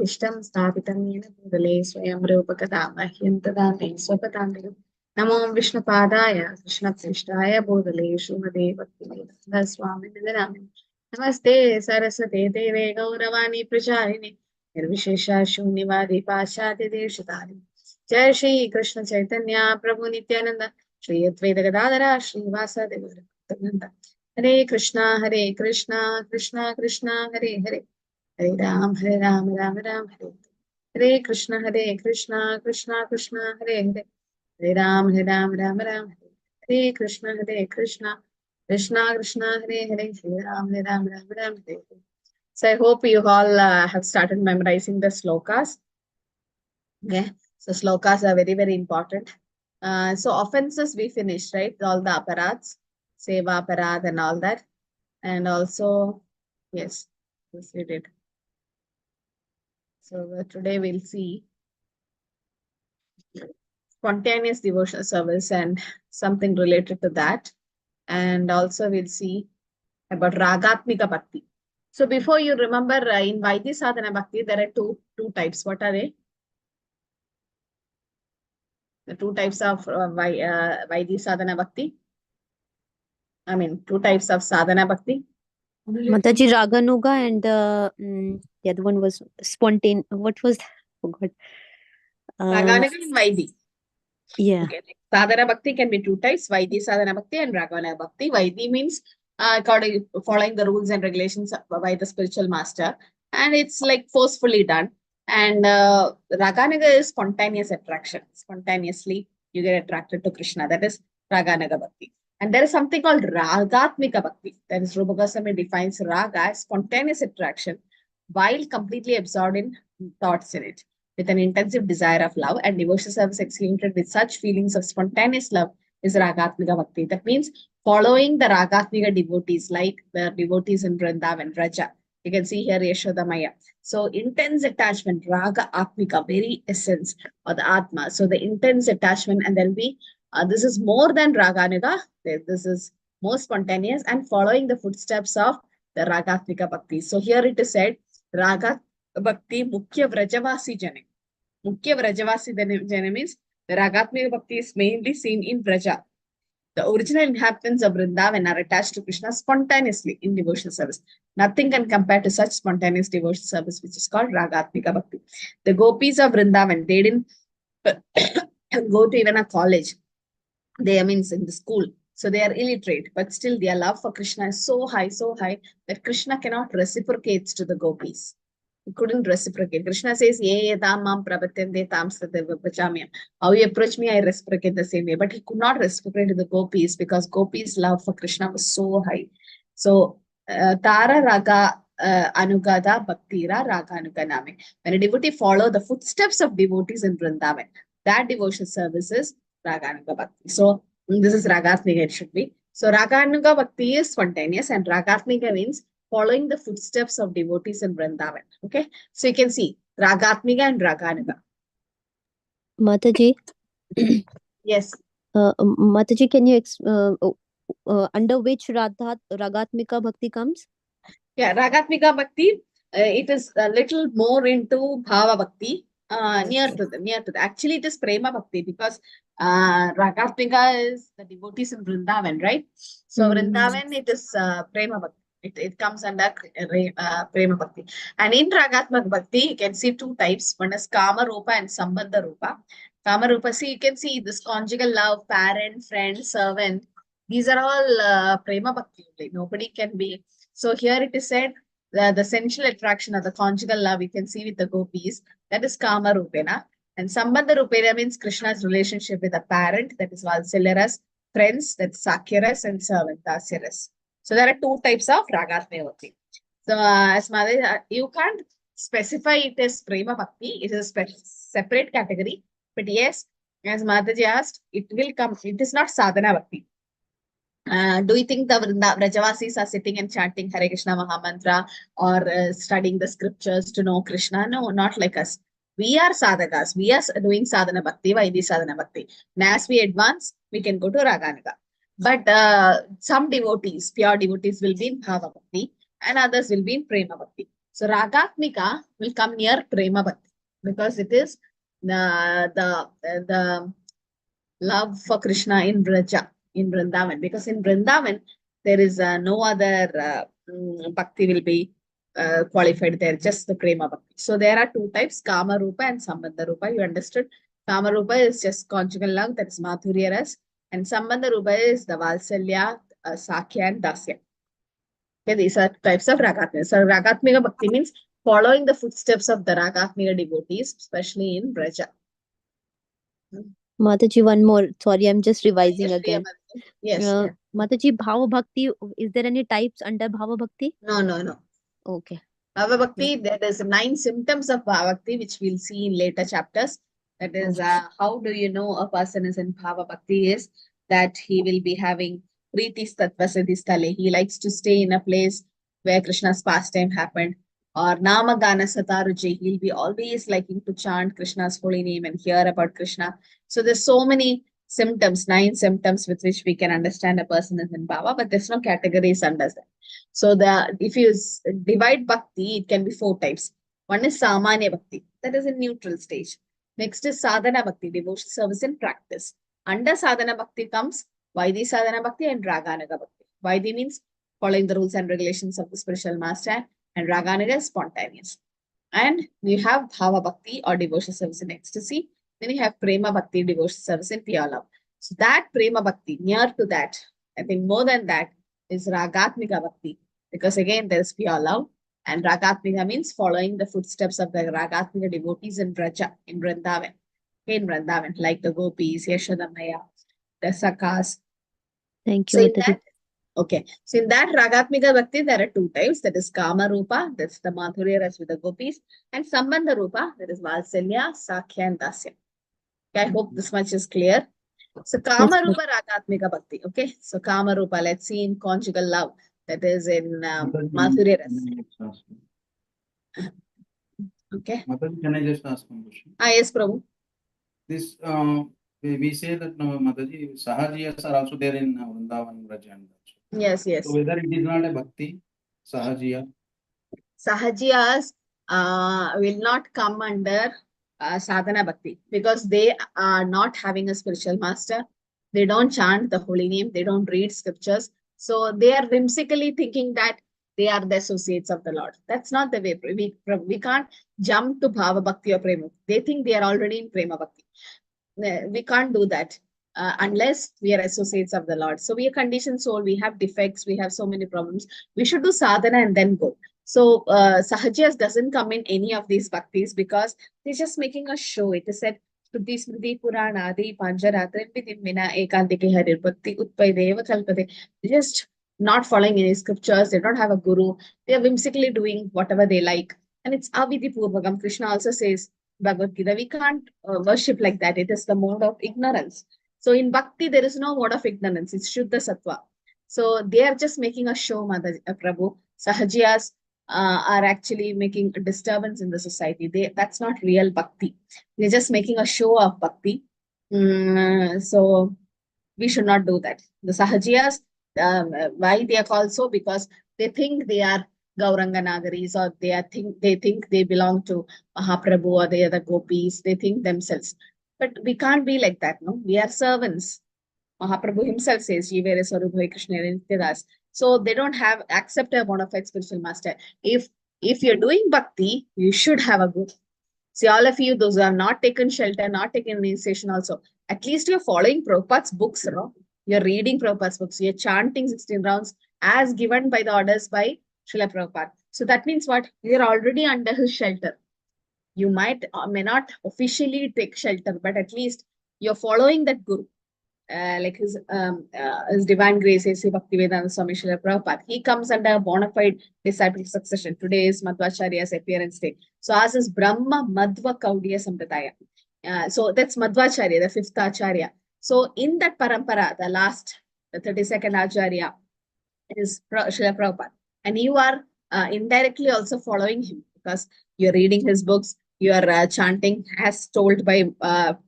Ishtam Stapitam Yena Bhutale Swayam Rupakata Mahyam Tadame Swapatandam Namo Vishnu Padaya Krishna Prishtaya Bhutale Shumade Bhakti Swami Nidanami Namaste Saraswate Deve Gauravani Pracharini Nirvishesha Shunivadi Pashadi Deshitari Jai Shri Krishna Chaitanya Prabhu Nityananda Shri Advaita Gadadara Shri Vasadeva Bhaktananda Hare Krishna Krishna Krishna Hare Hare Hare Ram, Ram Ram, Hare Hare Krishna, Krishna Krishna, Hare Hare Hare Ram, Ram Ram, Hare Krishna, Krishna Krishna, Hare Hare Hare Ram, Ram Ram, Hare Hare. So I hope you all have started memorizing the slokas. Okay, so slokas are very, very important. So offenses we finished, right? All the aparads, seva aparad and all that. And also, yes, we did. So today we'll see spontaneous devotional service and something related to that. And also we'll see about Ragatmika Bhakti. So before you remember, in Vaidhi Sadhana Bhakti, there are two types. What are they? The two types of Vaidhi Sadhana Bhakti. I mean, two types of Sadhana Bhakti. Mataji Raganuga and the other one was spontaneous. What was that? Forgot. Raganuga and Vaidhi. Yeah. Okay. Sadhana Bhakti can be two types, Vaidhi Sadhana Bhakti and Raganuga Bhakti. Vaidhi means following the rules and regulations by the spiritual master. And it's like forcefully done. And Raganuga is spontaneous attraction. Spontaneously, you get attracted to Krishna. That is Raganuga Bhakti. And there is something called Ragatmika Bhakti. That is, Rupa Goswami defines Raga as spontaneous attraction while completely absorbed in thoughts in it, with an intensive desire of love and devotional service executed with such feelings of spontaneous love is Ragatmika Bhakti. That means following the Ragatmika devotees, like the devotees in Vrindavan, Raja. You can see here Yashoda Maya. So intense attachment, Raga Atmika, very essence or the Atma. So the intense attachment, and there'll be, this is more than Raganuga. This is more spontaneous and following the footsteps of the Ragatmika Bhakti. So here it is said, Raga Bhakti Mukhya Vrajavasi Jane. Mukhya Vrajavasi Jane means the Ragatmika Bhakti is mainly seen in Vraja. The original inhabitants of Vrindavan are attached to Krishna spontaneously in devotional service. Nothing can compare to such spontaneous devotional service, which is called Ragatmika Bhakti. The gopis of Vrindavan, they didn't go to even a college. They means in the school. So they are illiterate, but still their love for Krishna is so high that Krishna cannot reciprocate to the gopis. He couldn't reciprocate. Krishna says, how you approach me, I reciprocate the same way. But he could not reciprocate to the gopis because gopis' love for Krishna was so high. So, Tara Raga Anugada Bhaktira Raga Anuganami. When a devotee follow the footsteps of devotees in Vrindavan, that devotional service is Raganuga Bhakti. So, this is Ragatmika, it should be. So, Raganuga Bhakti is spontaneous and Ragatmika means following the footsteps of devotees in Vrindavan. Okay. So, you can see Ragatmika and Raganuga. Mataji. Yes. Mataji, can you under which Ragatmika Bhakti comes? Yeah, Ragatmika Bhakti, it is a little more into Bhava Bhakti, near to the. Actually, it is Prema Bhakti because Ragatmika is the devotees in Vrindavan, right? So Vrindavan, it is Prema Bhakti. It comes under Prema Bhakti. And in Ragatmika Bhakti, you can see two types. One is Kama Rupa and Sambandha Rupa. Kama Rupa, see, you can see this conjugal love, parent, friend, servant. These are all Prema Bhakti. Nobody can be. So here it is said, the sensual attraction of the conjugal love you can see with the gopis, that is Kama Rupena. And Sambandha Rupena means Krishna's relationship with a parent, that is Valsalyaras, friends, that's Sakyaras, and servant, Dasyaras. So there are two types of Ragatmika Bhakti. So as Mother, you can't specify it as Prema Bhakti, it is a separate category. But yes, as Mataji asked, it will come, it is not Sadhana Bhakti. Do you think the Vrajavasis are sitting and chanting Hare Krishna Mahamantra or studying the scriptures to know Krishna? No, not like us. We are sadhakas. We are doing sadhana bhakti, Vaidhi sadhana bhakti. And as we advance, we can go to Raganuga. But some devotees, pure devotees, will be in Bhava Bhakti and others will be in Prema Bhakti. So Ragatmika will come near Prema Bhakti because it is the love for Krishna in Braja, in Vrindavan. Because in Vrindavan, there is no other bhakti will be qualified there, just the Prema Bhakti. So there are two types, Kama Rupa and Sambandha Rupa. You understood? Kama Rupa is just conjugal love, that is Madhurya Ras. And Sambandha Rupa is the Valsalya, Sakhya and Dasya. Okay, these are types of Ragatmika. So Ragatmika Bhakti means following the footsteps of the Ragatmika devotees, especially in Braja. Mataji, one more. Sorry, I'm just revising Yes, again. Priya, yes. Mataji, Bhava Bhakti, is there any types under Bhava Bhakti? No. Okay. Bhava Bhakti, there is 9 symptoms of Bhava Bhakti, which we'll see in later chapters. That is, how do you know a person is in Bhava Bhakti is that he will be having Priti Tattvasati Stale. He likes to stay in a place where Krishna's pastime happened. Or Nama Gana Sataruji, he'll be always liking to chant Krishna's holy name and hear about Krishna. So there's so many symptoms, 9 symptoms with which we can understand a person is in Bhava, but there's no categories under that. So if you divide bhakti, it can be 4 types. One is samanya bhakti, that is in neutral stage. Next is sadhana bhakti, devotion service in practice. Under sadhana bhakti comes Vaidhi sadhana bhakti and raganuga bhakti. Vaidhi means following the rules and regulations of the spiritual master, and raganuga is spontaneous. And you have bhava bhakti or devotion service in ecstasy. Then you have prema bhakti, devotion service in pure love. So that prema bhakti, near to that, I think more than that, is ragatmika bhakti. Because again, there is pure love. And Ragatmika means following the footsteps of the Ragatmika devotees in Braja, in Vrindavan. In Vrindavan, like the Gopis, Yashodamaya, the Sakas. Thank So you, in Mataji. that, okay. So in that Ragatmika Bhakti, there are 2 types. That is Kama Rupa, that's the Madhurya Ras with the Gopis. And Sambandha Rupa, that is Valsalya, Sakhya and Dasya. Okay, I hope this much is clear. So Kama Rupa Ragatmika Bhakti. Okay. So Kama Rupa, let's see in conjugal love. That is in Madhurya Ras. Okay. Mataji, can I just ask one question? Yes, Prabhu. This we say that Mataji, Sahajiyas are also there in Vrindavan, Braja and also. Yes. So whether it is not a bhakti, Sahajiya? Sahajiyas will not come under sadhana bhakti because they are not having a spiritual master. They don't chant the holy name. They don't read scriptures. So they are whimsically thinking that they are the associates of the Lord. That's not the way. We can't jump to bhava bhakti or prema. They think they are already in prema bhakti. We can't do that unless we are associates of the Lord. So we are conditioned soul. We have defects. We have so many problems. We should do sadhana and then go. So Sahajiyas doesn't come in any of these bhaktis because they're just making a show. It is said, Shruti Smriti Purana Adi Pancharatri Vidimina Ekantike Harir Bhakti Utpaideva Kalpade. They're just not following any scriptures. They don't have a guru. They are whimsically doing whatever they like. And it's Avidi Purvakam. Krishna also says, Bhagavad Gita, we can't worship like that. It is the mode of ignorance. So in bhakti, there is no mode of ignorance. It's Shuddha Sattva. So they are just making a show, Prabhu. Sahajiyas are actually making a disturbance in the society. That's not real bhakti. They're just making a show of bhakti. So we should not do that. The Sahajiyas, why they are called so? Because they think they are Gauranga Nagaris, or they think they belong to Mahaprabhu or the other gopis. They think themselves. But we can't be like that, no? We are servants. Mahaprabhu himself says, Jivere Sarubhai Krishna Nityadas. So they don't have accept a bona fide spiritual master. If you're doing bhakti, you should have a guru. See, all of you, those who have not taken shelter, not taken initiation also, at least you're following Prabhupada's books, no? You're reading Prabhupada's books. You're chanting 16 rounds as given by the orders by Srila Prabhupada. So that means what? You're already under his shelter. You might or may not officially take shelter, but at least you're following that guru. Like his divine grace, A.C. Bhaktivedanta Swami Srila Prabhupada. He comes under a bona fide disciple succession. Today is Madhvacharya's appearance day. So ours is Brahma Madhva Kaudya Sampradaya. So that's Madhvacharya, the 5th Acharya. So in that parampara, the 32nd Acharya is Srila Prabhupada. And you are indirectly also following him because you're reading his books, you are chanting as told by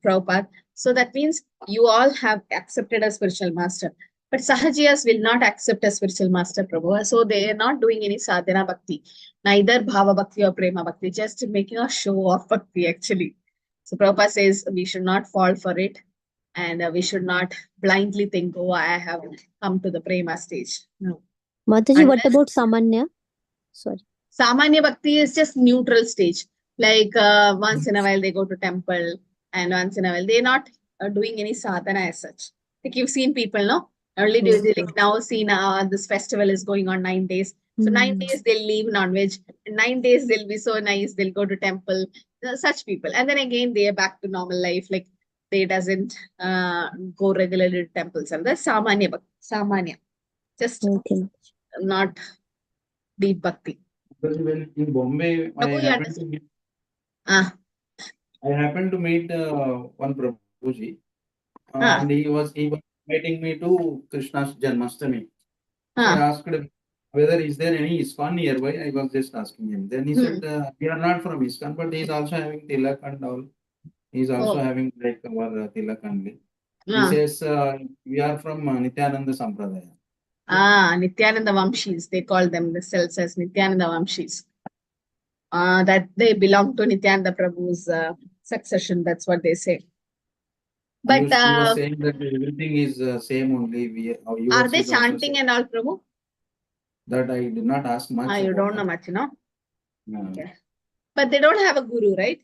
Prabhupada. So that means you all have accepted a spiritual master. But Sahajiyas will not accept a spiritual master, Prabhu. So they are not doing any sadhana bhakti, neither bhava bhakti or prema bhakti, just making a show of bhakti actually. So Prabhupada says we should not fall for it, and we should not blindly think, oh, I have come to the prema stage. No. Mataji, what Unless about Samanya? Sorry. Samanya Bhakti is just neutral stage. Like once in a while they go to temple, and once in a while they're not doing any sadhana as such. Like you've seen people, no? Early days, like now seen this festival is going on 9 days. So 9 days they'll leave non-veg. 9 days they'll be so nice, they'll go to temple. Such people. And then again they are back to normal life. Like they doesn't go regularly to temples. And that's Samanya Bhakti. Samanya. Just Okay. not deep bhakti. Because when in Bombay, I Prabhu, you happened understand? to Ah, meet one Prabhuji, ah, and he was inviting me to Krishna's Janmashtami. So I ah. asked him whether is there any ISKCON nearby. I was just asking him. Then he said, we are not from ISKCON, but he is also having tilak and all. He is also Oh, having like our tilak only. He ah, says, we are from Nityananda Sampradaya. Nityananda Vamshis. They call them themselves as Nityananda Vamshis. That they belong to Nityananda Prabhu's succession. That's what they say. But He was saying that everything is same only. are Yours they is also chanting same. and all, Prabhu? That I did not ask much You about don't know that. much, you know? No, Okay. But they don't have a guru, right?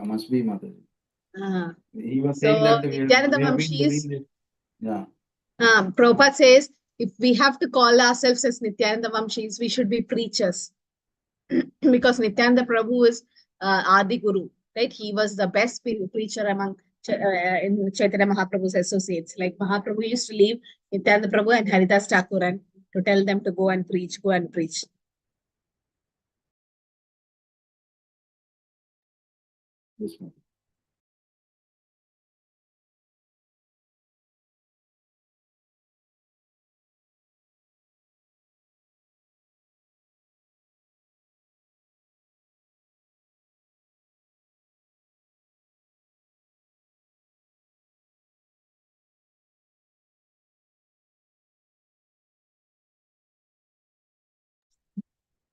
must be Mataji. Ah. He was So saying that Nityananda we have been Vamshis, doing this. Yeah. Prabhupada says, if we have to call ourselves as Nityananda Vamshis, we should be preachers. Because Nityananda Prabhu is Adi Guru, right? He was the best preacher among in Chaitanya Mahaprabhu's associates. Like Mahaprabhu used to leave Nityananda Prabhu and Haridas Thakur and to tell them to go and preach, go and preach. This one.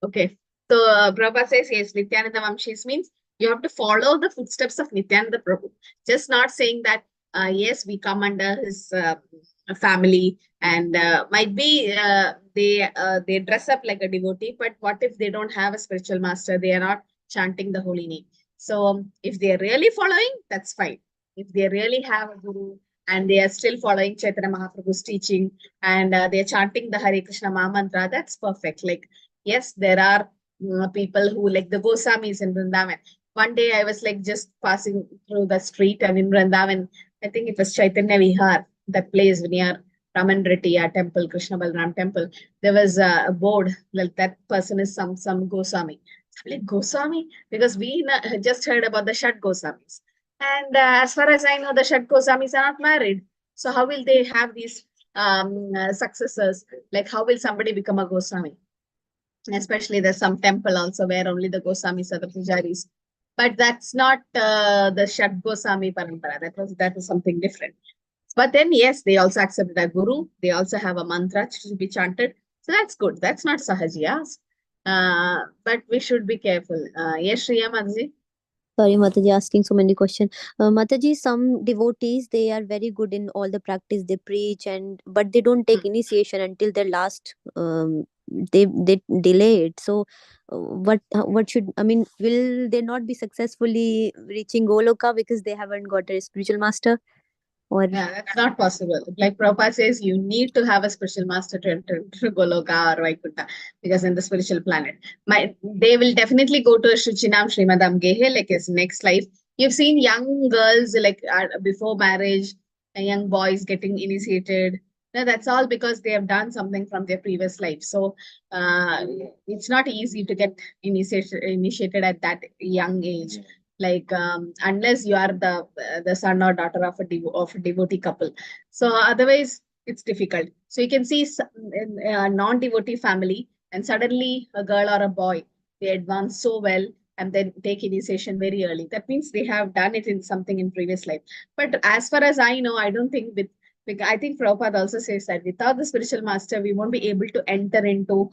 Okay. So Prabhupada says, yes, Nityananda Vamshis means you have to follow the footsteps of Nityananda Prabhu. Just not saying that, yes, we come under his family and might be they dress up like a devotee, but what if they don't have a spiritual master? They are not chanting the holy name. So if they are really following, that's fine. If they really have a guru and they are still following Chaitanya Mahaprabhu's teaching and they are chanting the Hare Krishna Maha Mantra, that's perfect. Like, yes, there are people who like the Gosamis in Vrindavan. One day I was like just passing through the street and in Vrindavan, I think it was Chaitanya Vihar, that place near Raman Rettiya temple, Krishna Balram temple. There was a board like that person is some Gosami. I'm like Gosami, because we just heard about the Shat Gosamis. And as far as I know, the Shat Gosamis are not married. So how will they have these successors? Like how will somebody become a Gosami? Especially there's some temple also where only the Gosamis are the pujaris. But that's not the Shat Gosami Parampara. That was something different. But then, yes, they also accepted a guru. They also have a mantra to be chanted. So that's good. That's not Sahajiyas. But we should be careful. Yes, Shriya Madhji? Sorry, Mataji, asking so many questions. Mataji, some devotees, they are very good in all the practice they preach, but they don't take initiation until their last. They delay it. So, what should I mean? Will they not be successfully reaching Goloka because they haven't got a spiritual master? Or Yeah, that's not possible. Like Prabhupada says, you need to have a spiritual master to enter to Goloka or Vaikuntha, because in the spiritual planet, they will definitely go to Shuchinam Srimadam Gehe, like his next life. You've seen young girls like before marriage, young boys getting initiated. No, that's all because they have done something from their previous life. So it's not easy to get initiated at that young age. Like unless you are the son or daughter of a devotee couple. So otherwise it's difficult. So you can see in a non-devotee family and suddenly a girl or a boy, they advance so well and then take initiation very early. That means they have done it in something in previous life. But as far as I know, I don't think with Because I think Prabhupada also says that without the spiritual master, we won't be able to enter into,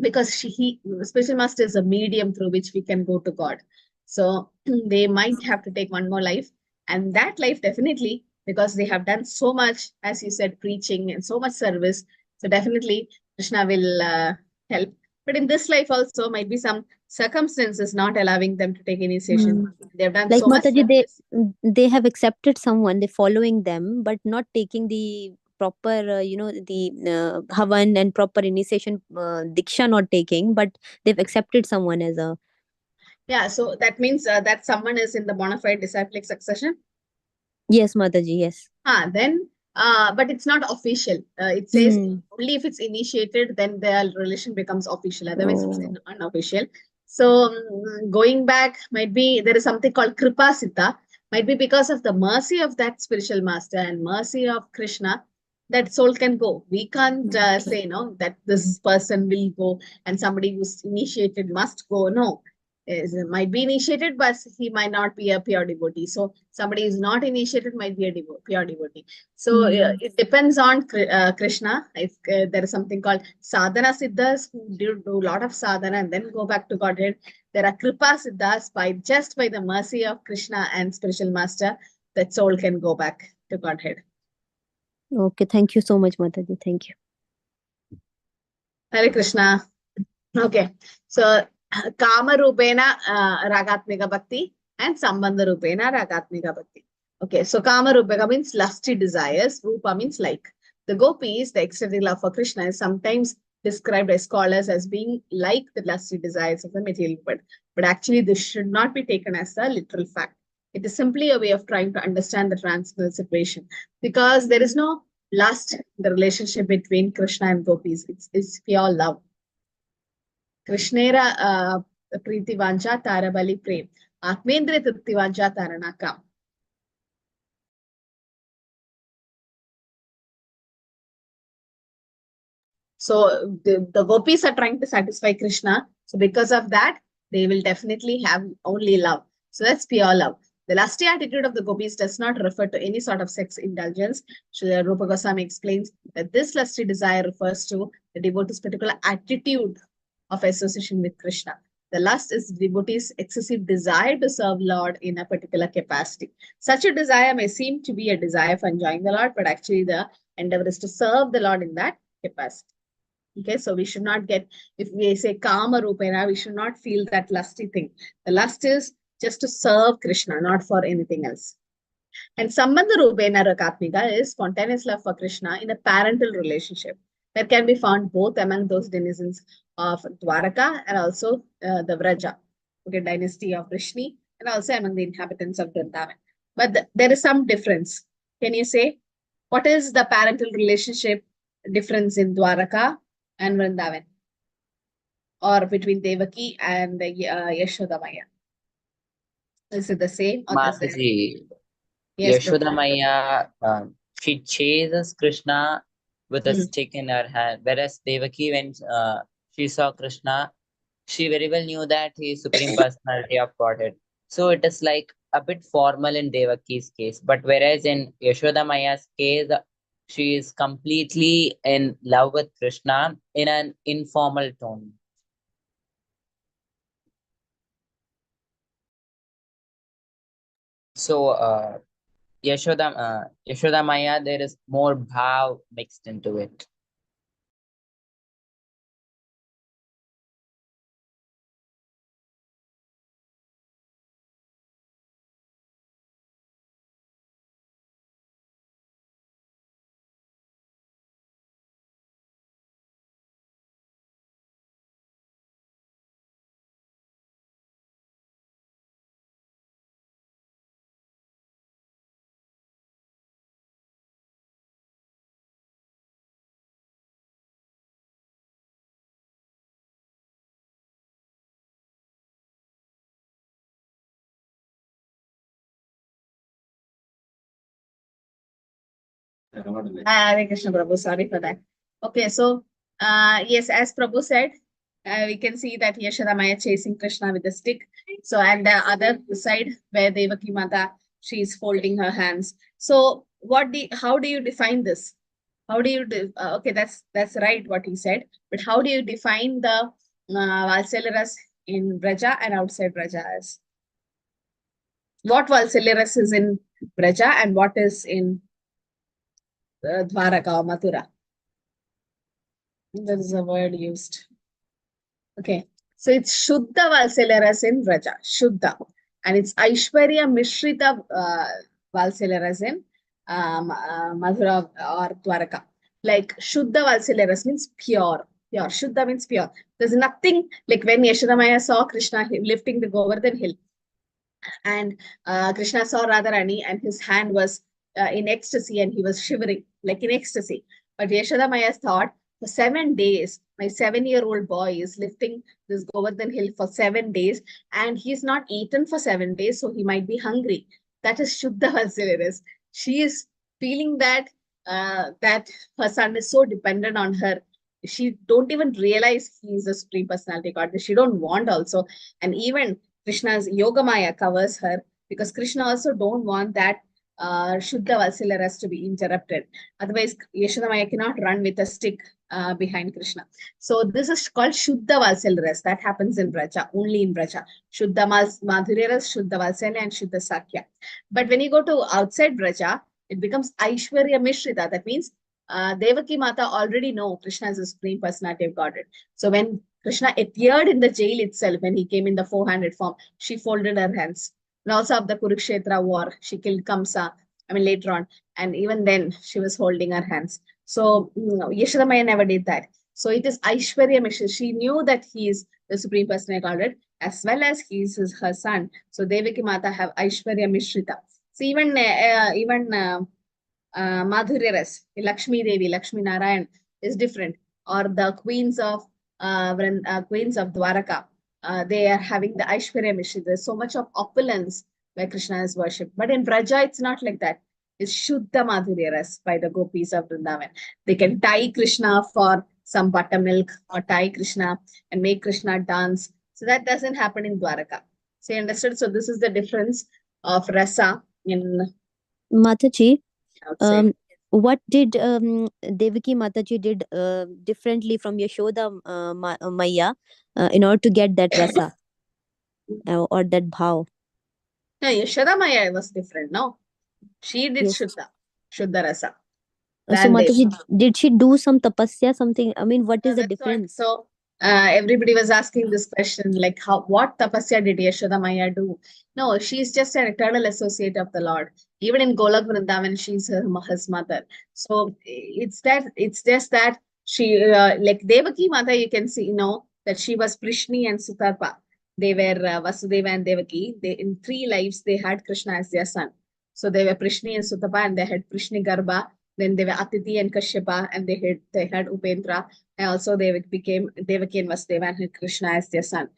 because spiritual master is a medium through which we can go to God. So they might have to take one more life, and that life definitely, because they have done so much, as you said, preaching and so much service. So definitely Krishna will help. But in this life also might be some circumstances not allowing them to take initiation. They've done Like so much Mataji, service. they have accepted someone, they're following them, but not taking the proper, the Havan and proper initiation, Diksha not taking, but they've accepted someone as a. Yeah, so that means that someone is in the bona fide disciplic succession. Yes, Mataji, yes. Then, but it's not official. It says only if it's initiated, then the relation becomes official. Otherwise, it's unofficial. So, going back, might be there is something called Kripa Siddha. Might be because of the mercy of that spiritual master and mercy of Krishna, that soul can go. We can't say, no, that this person will go and somebody who's initiated must go. No, might be initiated, but he might not be a pure devotee. So somebody is not initiated might be a pure devotee. So it depends on Krishna. If there is something called sadhana siddhas who do a lot of sadhana and then go back to Godhead. There are kripa siddhas just by the mercy of Krishna and spiritual master, that soul can go back to Godhead. Okay, thank you so much, Mataji. Thank you. Hare Krishna. Okay, so Kama Rupena Ragatmika Bhakti and Sambandha Rupena Ragatmika Bhakti. Okay, so Kama Rupeka means lusty desires, Rupa means like. The gopis, the ecstatic love for Krishna, is sometimes described by scholars as being like the lusty desires of the material world. But actually, this should not be taken as a literal fact. It is simply a way of trying to understand the transcendental situation, because there is no lust in the relationship between Krishna and gopis. It's pure love. Krishnera Priti Vancha Tarabali Prem. Atmendra Tripti Vancha Taranaka. So the gopis are trying to satisfy Krishna. So because of that, they will definitely have only love. So that's pure love. The lusty attitude of the gopis does not refer to any sort of sex indulgence. Srila Rupa Goswami explains that this lusty desire refers to the devotee's particular attitude of association with Krishna. The lust is the devotee's excessive desire to serve Lord in a particular capacity. Such a desire may seem to be a desire for enjoying the Lord, but actually the endeavor is to serve the Lord in that capacity. Okay, so we should not get, if we say kama rupena, we should not feel that lusty thing. The lust is just to serve Krishna, not for anything else. And sambandha rupena rakatmika is spontaneous love for Krishna in a parental relationship that can be found both among those denizens of Dwaraka and also the Vraja, okay, dynasty of Vrishni, and also among the inhabitants of Vrindavan. But there is some difference. Can you say what is the parental relationship difference in Dwaraka and Vrindavan, or between Devaki and Yashoda Maya? Is it the same or the same? Mataji, Yes, Yashoda Prabhu. Maya, she chases Krishna with a stick in her hand, whereas Devaki, when she saw Krishna, she very well knew that he is Supreme Personality of Godhead. So it is like a bit formal in Devaki's case, but whereas in Yashoda Maya's case, she is completely in love with Krishna in an informal tone. So Yashoda Maya, there is more bhav mixed into it. Hare Krishna Prabhu, sorry for that. Okay, so yes, as Prabhu said, we can see that Yashoda Maya chasing Krishna with a stick. So, and the other side where Devaki Mata, she is folding her hands. So, how do you define this? How do you okay, that's right what he said, but how do you define the Valsalya ras in Braja and outside Braja as? What Valsalya ras is in Braja and what is in Dwaraka or Mathura? There is a word used. Okay, so it's Shuddha Valsalya ras in Braja, Shuddha, and it's Aishwarya Mishrita Valsalya ras in Mathura or Dwaraka. Like Shuddha Valsalya ras means pure. Pure. Shuddha means pure. There's nothing like when Yashodamaya saw Krishna lifting the Govardhan hill, and Krishna saw Radharani and his hand was in ecstasy and he was shivering like in ecstasy. But Yashodamaya thought, for 7 days, my 7-year-old boy is lifting this Govardhan hill for 7 days and he's not eaten for 7 days, so he might be hungry. That is Shuddha Valsalya. She is feeling that that her son is so dependent on her. She don't even realize he is a Supreme Personality God. She don't want also. And even Krishna's Yogamaya covers her because Krishna also don't want that Shuddha Valsalya ras to be interrupted. Otherwise, Yashodamaya cannot run with a stick behind Krishna. So this is called Shuddha Valsalya ras. That happens in Braja, only in Braja. Shuddha Madhurya ras, Shuddha Valsalya and Shuddha Sakya. But when you go to outside Braja, it becomes Aishwarya Mishrita. That means Devaki Mata already know Krishna is the Supreme Personality of Godhead. So when Krishna appeared in the jail itself, when he came in the 400 form, she folded her hands. And also of the Kurukshetra war, she killed Kamsa, later on. And even then, she was holding her hands. So Yashodamaya never did that. So it is Aishwarya Mishra. She knew that he is the Supreme Personality of Godhead, as well as he is her son. So Devaki Mata have Aishwarya Mishrita. So even Madhurya ras, Lakshmi Devi, Lakshmi Narayan is different. Or the queens of Dwaraka, they are having the Aishwarya Mishra. There's so much of opulence where Krishna is worshipped. But in Braja, it's not like that. It's Shuddha Madhurya ras by the gopis of Vrindavan. They can tie Krishna for some buttermilk or tie Krishna and make Krishna dance. So that doesn't happen in Dwaraka. So you understood? So this is the difference of rasa in Mataji, outside. what did Devaki Mataji did differently from Yashoda Maya in order to get that rasa or that bhav? No, Yashodamaya was different, no? She did Yes. Shuddha rasa. So than Mataji, Dev. did she do some tapasya, something? I mean, what is the That's what. difference? So everybody was asking this question, like what tapasya did Yashodamaya do? No, she's just an eternal associate of the Lord. Even in Golak Vrindavan, she's his mother. So it's just that she, like Devaki Mata, you can see, that she was Prishni and Sutarpa. They were Vasudeva and Devaki. They, in 3 lives, they had Krishna as their son. So they were Prishni and Sutapa, and they had Prishni Garbha. Then they were Atiti and Kashyapa, and they had Upendra. And also they became Devaki and Vasudeva and had Krishna as their son.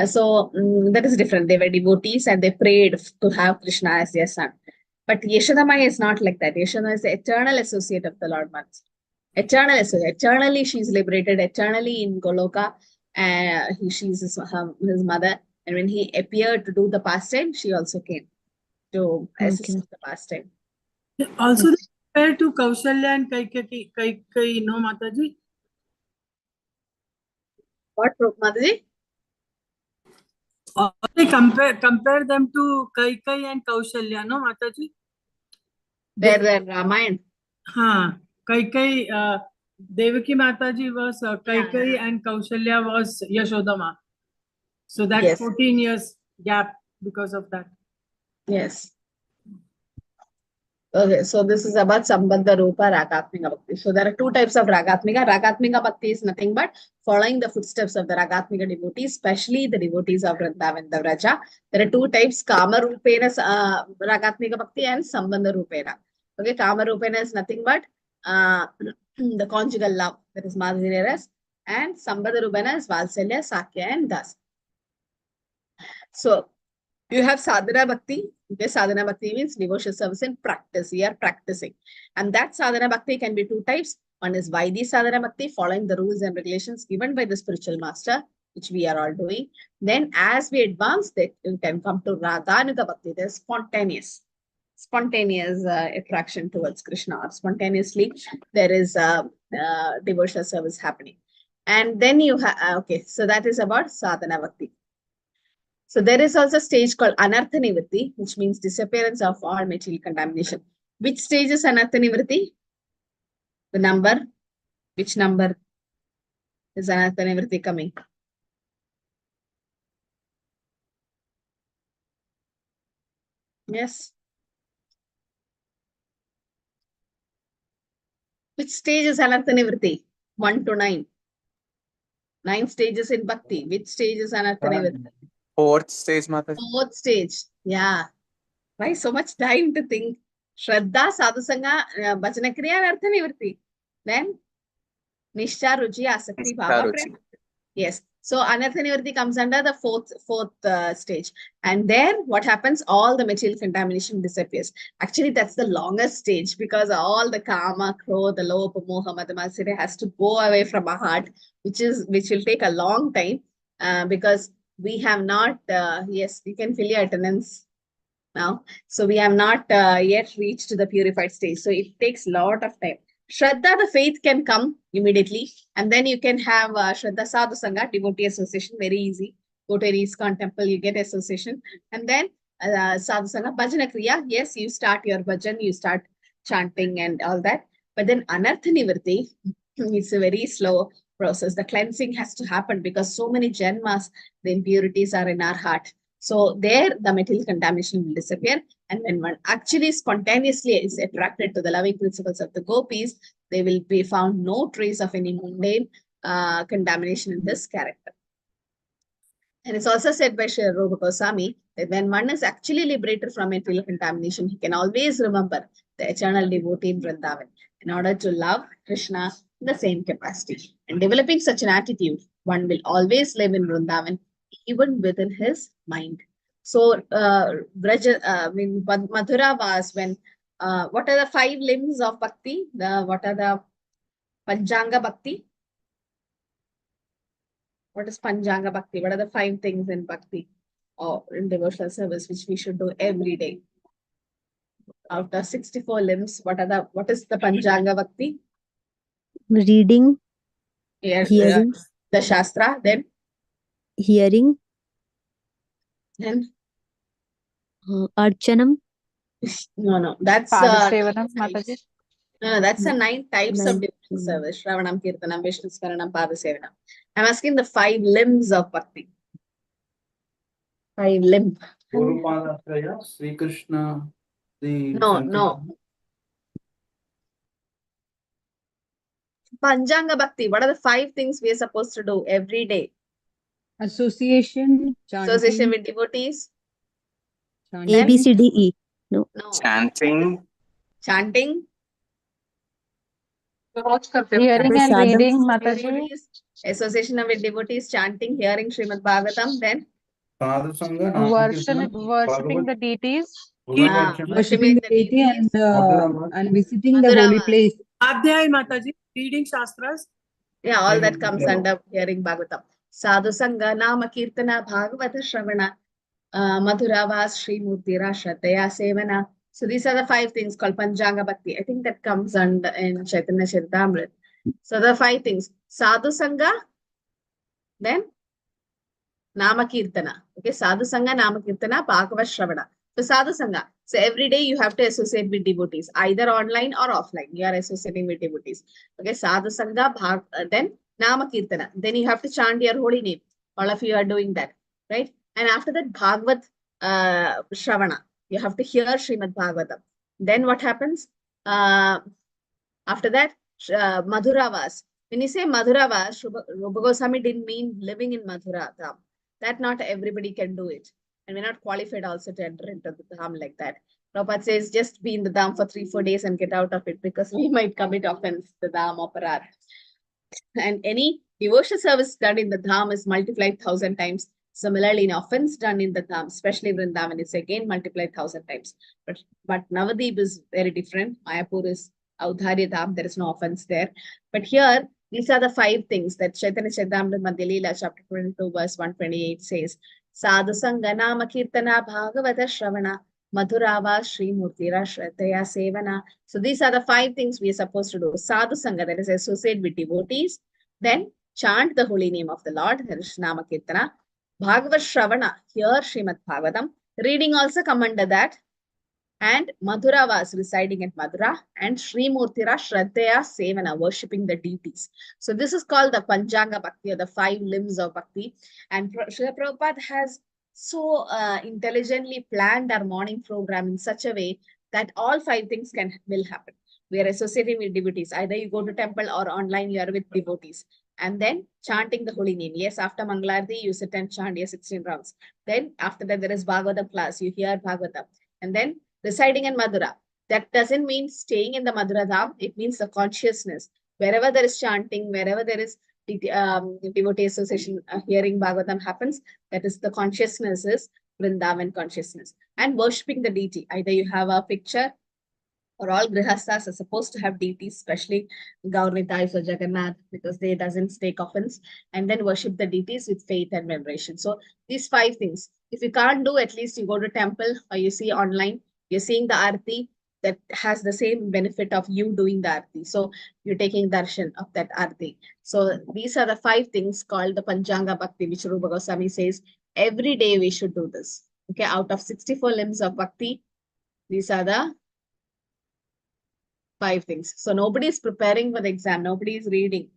So that is different. They were devotees and they prayed to have Krishna as their son. But Yashodamaya is not like that. Yashoda is the eternal associate of the Lord Manas. Eternal associate. Eternally she is liberated. Eternally in Goloka. She's his mother. And when he appeared to do the pastime, she also came to assist with the pastime. Also compared to Kaushalya and Kaikeyi, no, Mataji? What, Mataji? They compare them to Kaikeyi and Kaushalya, no, Mataji? They're Ramayana. Kaikeyi, Devaki Mataji was Kaikeyi and Kaushalya was Yashodama. So that's Yes. 14 years gap because of that. Yes. Okay, so this is about Sambandha Rupa Ragatmika Bhakti. So there are 2 types of Ragatmika. Ragatmika Bhakti is nothing but following the footsteps of the Ragatmika devotees, especially the devotees of Vrindavan, the Vraja. There are 2 types, Kama Rupena Ragatmika Bhakti and Sambandha Rupena. Okay, Kama Rupena is nothing but the conjugal love, that is Madhurya ras, and Sambandha Rupena is Valsalya, Sakya and Das. So you have sadhana bhakti. Okay, sadhana bhakti means devotional service in practice. We are practicing. And that sadhana bhakti can be 2 types. One is Vaidhi sadhana bhakti, following the rules and regulations given by the spiritual master, which we are all doing. Then as we advance, you can come to Raganuga bhakti. That is spontaneous. spontaneous attraction towards Krishna, or spontaneously there is devotional service happening. And then you have, okay, so that is about sadhana bhakti. So there is also a stage called anartha nivritti, which means disappearance of all material contamination. Which stage is anartha nivritti? The number, which number is anartha nivritti coming? Yes. Which stage is anartha nivritti? 1 to 9. 9 stages in bhakti. Which stage is anartha nivritti? Fourth stage, Mataji. Fourth stage. Yeah. Why so much time to think? Shraddha, sadhusanga, bhajana kriya, and artha nivritti. Then Nishcha, Ruchi, Asakti, Bhava, Prema. Yes. So anartha nivritti comes under the fourth stage. And there, what happens? All the material contamination disappears. Actually, that's the longest stage, because all the kama, krodha, the lopa, moha, madhamasya has to go away from our heart, which will take a long time, because we have not, yes, you can fill your attendance now. So we have not yet reached the purified stage. So it takes a lot of time. Shraddha, the faith can come immediately. And then you can have Shraddha Sadhu Sangha, devotee association, very easy. Go to an ISKCON temple, you get association. And then Sadhu Sangha, Bhajana Kriya, yes, you start your bhajan, you start chanting and all that. But then Anartha Nivritti, it's a very slow process. The cleansing has to happen because so many janmas, the impurities are in our heart. So there, the material contamination will disappear. And when one actually spontaneously is attracted to the loving principles of the gopis, they will be found no trace of any mundane contamination in this character. And it's also said by Sri Rupa Goswami that when one is actually liberated from material contamination, he can always remember the eternal devotee in Vrindavan in order to love Krishna in the same capacity. And developing such an attitude, one will always live in Vrindavan, even within his mind. So, Madhura was when, what are the 5 limbs of bhakti? What are the Panchanga bhakti? What is Panchanga bhakti? What are the 5 things in bhakti or in devotional service which we should do every day? Out of 64 limbs, what is the Panchanga bhakti? Reading, Here, hearing, the Shastra, then Archanam. No, that's Padasevanam, Mataji. no, that's the 9 types of 9. devotional service. Shravanam, Kirtanam, Vishnu Smaranam, Padasevanam. I'm asking the 5 limbs of bhakti. 5 limbs. Guru Padasraya, Sri Krishna, the No. Panchanga bhakti. What are the 5 things we are supposed to do every day? Association, chanting, Association with devotees. A, B, C, D, E. No. Chanting, Chanting. hearing and Prasadam. reading, Mataji. Devotees, association with devotees, chanting, hearing Srimad Bhagavatam, then Sadhu Sangha, Namakirtana, Worshipping the deities. Bhagavad worshipping the deity deities. and visiting the holy Madhuravas. place. Adhyay Mataji, reading Shastras. Yeah, all that Same comes level. under hearing Bhagavatam. Sadhu Sangha, Nama Kirtana, Bhagavata Shravana, Madhuravas, Sri Murtira, Shraddhaya Sevana. So these are the 5 things called Panchanga Bhakti. I think that comes under in Chaitanya Charitamrita. So the 5 things. Sadhu Sangha, then Nama Kirtana. Okay, Sadhu Sangha, Nama Kirtana, Bhagavad Shravana. So Sadhu Sangha. So every day you have to associate with devotees, either online or offline. You are associating with devotees. Okay, Sadhu Sangha, then Nama Kirtana. Then you have to chant your holy name. All of you are doing that, right? And after that, Bhagavad Shravana. You have to hear Srimad Bhagavatam. Then what happens? After that, Madhuravas. When you say Madhuravas, Rupa Goswami didn't mean living in Madhura Dham. That not everybody can do it. And we're not qualified also to enter into the Dham like that. Prabhupada says just be in the Dham for 3-4 days and get out of it because we might commit offense, the Dham Aparad. And any devotional service done in the Dham is multiplied 1,000 times. Similarly, in offense done in the Dham, especially Vrindavan, is again multiplied 1,000 times. But Navadip is very different. Mayapur is Audharya Dham, there is no offense there. But here, these are the 5 things that Chaitanya Charitamrita Madhya Leela, chapter 22, verse 128 says. Sadhu Sangha Nama Kirtana Bhagavata Shravana Madhurava, Sri Murtira, Shraddhaya, Sevana. So these are the 5 things we are supposed to do. Sadhu Sangha, that is associate with devotees. Then chant the holy name of the Lord, that is Nama Kirtana. Bhagavad Shravana, hear Srimad Bhagavatam. Reading also come under that. And Madhura was residing at Madhura, and Sri Murtira Shraddhaya Sevana, worshipping the deities. So this is called the Panchanga Bhakti, or the 5 limbs of Bhakti. And Srila Prabhupada has so intelligently planned our morning program in such a way that all 5 things will happen. We are associating with devotees. Either you go to temple or online you are with devotees. And then chanting the holy name. Yes, after Mangalarti, you sit and chant 16 rounds. Then after that, there is Bhagavatam class. You hear Bhagavatam. And then residing in Madhura. That doesn't mean staying in the Madhura Dham. It means the consciousness. Wherever there is chanting, wherever there is devotee association, hearing Bhagavatam happens, that is the consciousness is Vrindavan consciousness. And worshipping the deity. Either you have a picture, or all grihasthas are supposed to have deities, especially Gaurnitais or Jagannath, because they doesn't stay coffins, and then worship the deities with faith and veneration. So these 5 things. If you can't do, at least you go to temple or you see online, you're seeing the arti that has the same benefit of you doing the arti. So you're taking darshan of that arti. So these are the 5 things called the Panchanga Bhakti, which Rupa Goswami says every day we should do this. Okay, out of 64 limbs of Bhakti, these are the 5 things. So nobody is preparing for the exam. Nobody is reading.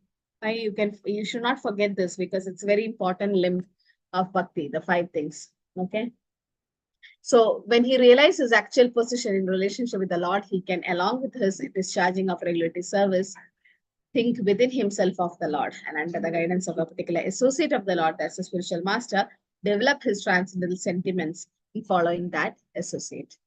You should not forget this, because it's very important limb of Bhakti, the 5 things. Okay. So when he realizes his actual position in relationship with the Lord, he can, along with his discharging of regulatory service, think within himself of the Lord, and under the guidance of a particular associate of the Lord, that's a spiritual master, develop his transcendental sentiments in following that associate.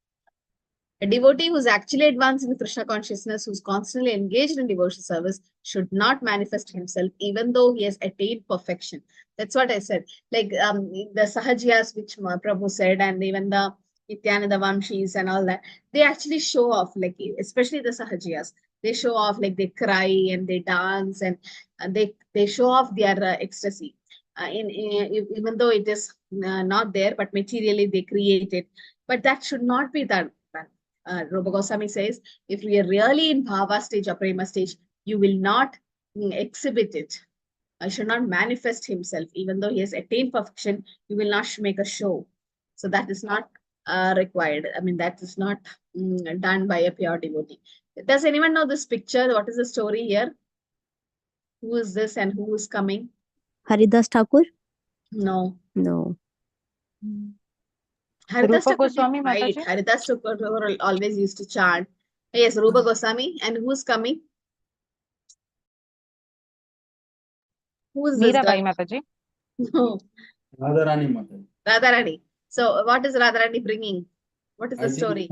A devotee who's actually advanced in Krishna consciousness, who's constantly engaged in devotional service, should not manifest himself even though he has attained perfection. That's what I said. Like the Sahajiyas, which Prabhu said, and even the Nityananda Vamshis and all that, they actually show off, like especially the Sahajiyas. They show off, like they cry and they dance, and they show off their ecstasy. Even though it is not there, but materially they create it. But that should not be done. Rupa Goswami says, if we are really in Bhava stage or Prema stage, you will not exhibit it. Should not manifest himself. Even though he has attained perfection, you will not make a show. So that is not required. I mean, that is not done by a pure devotee. Does anyone know this picture? What is the story here? Who is this and who is coming? Haridas Thakur? No. No. Haridas Rupa Thakur Goswami, did write. Mataji? Haridas Thakur always used to chant. Yes, Rupa Goswami. And who's coming? Who is this Mirabai, girl? Mataji. No, Radharani Mata. Radharani. So what is Radharani bringing? What is the story?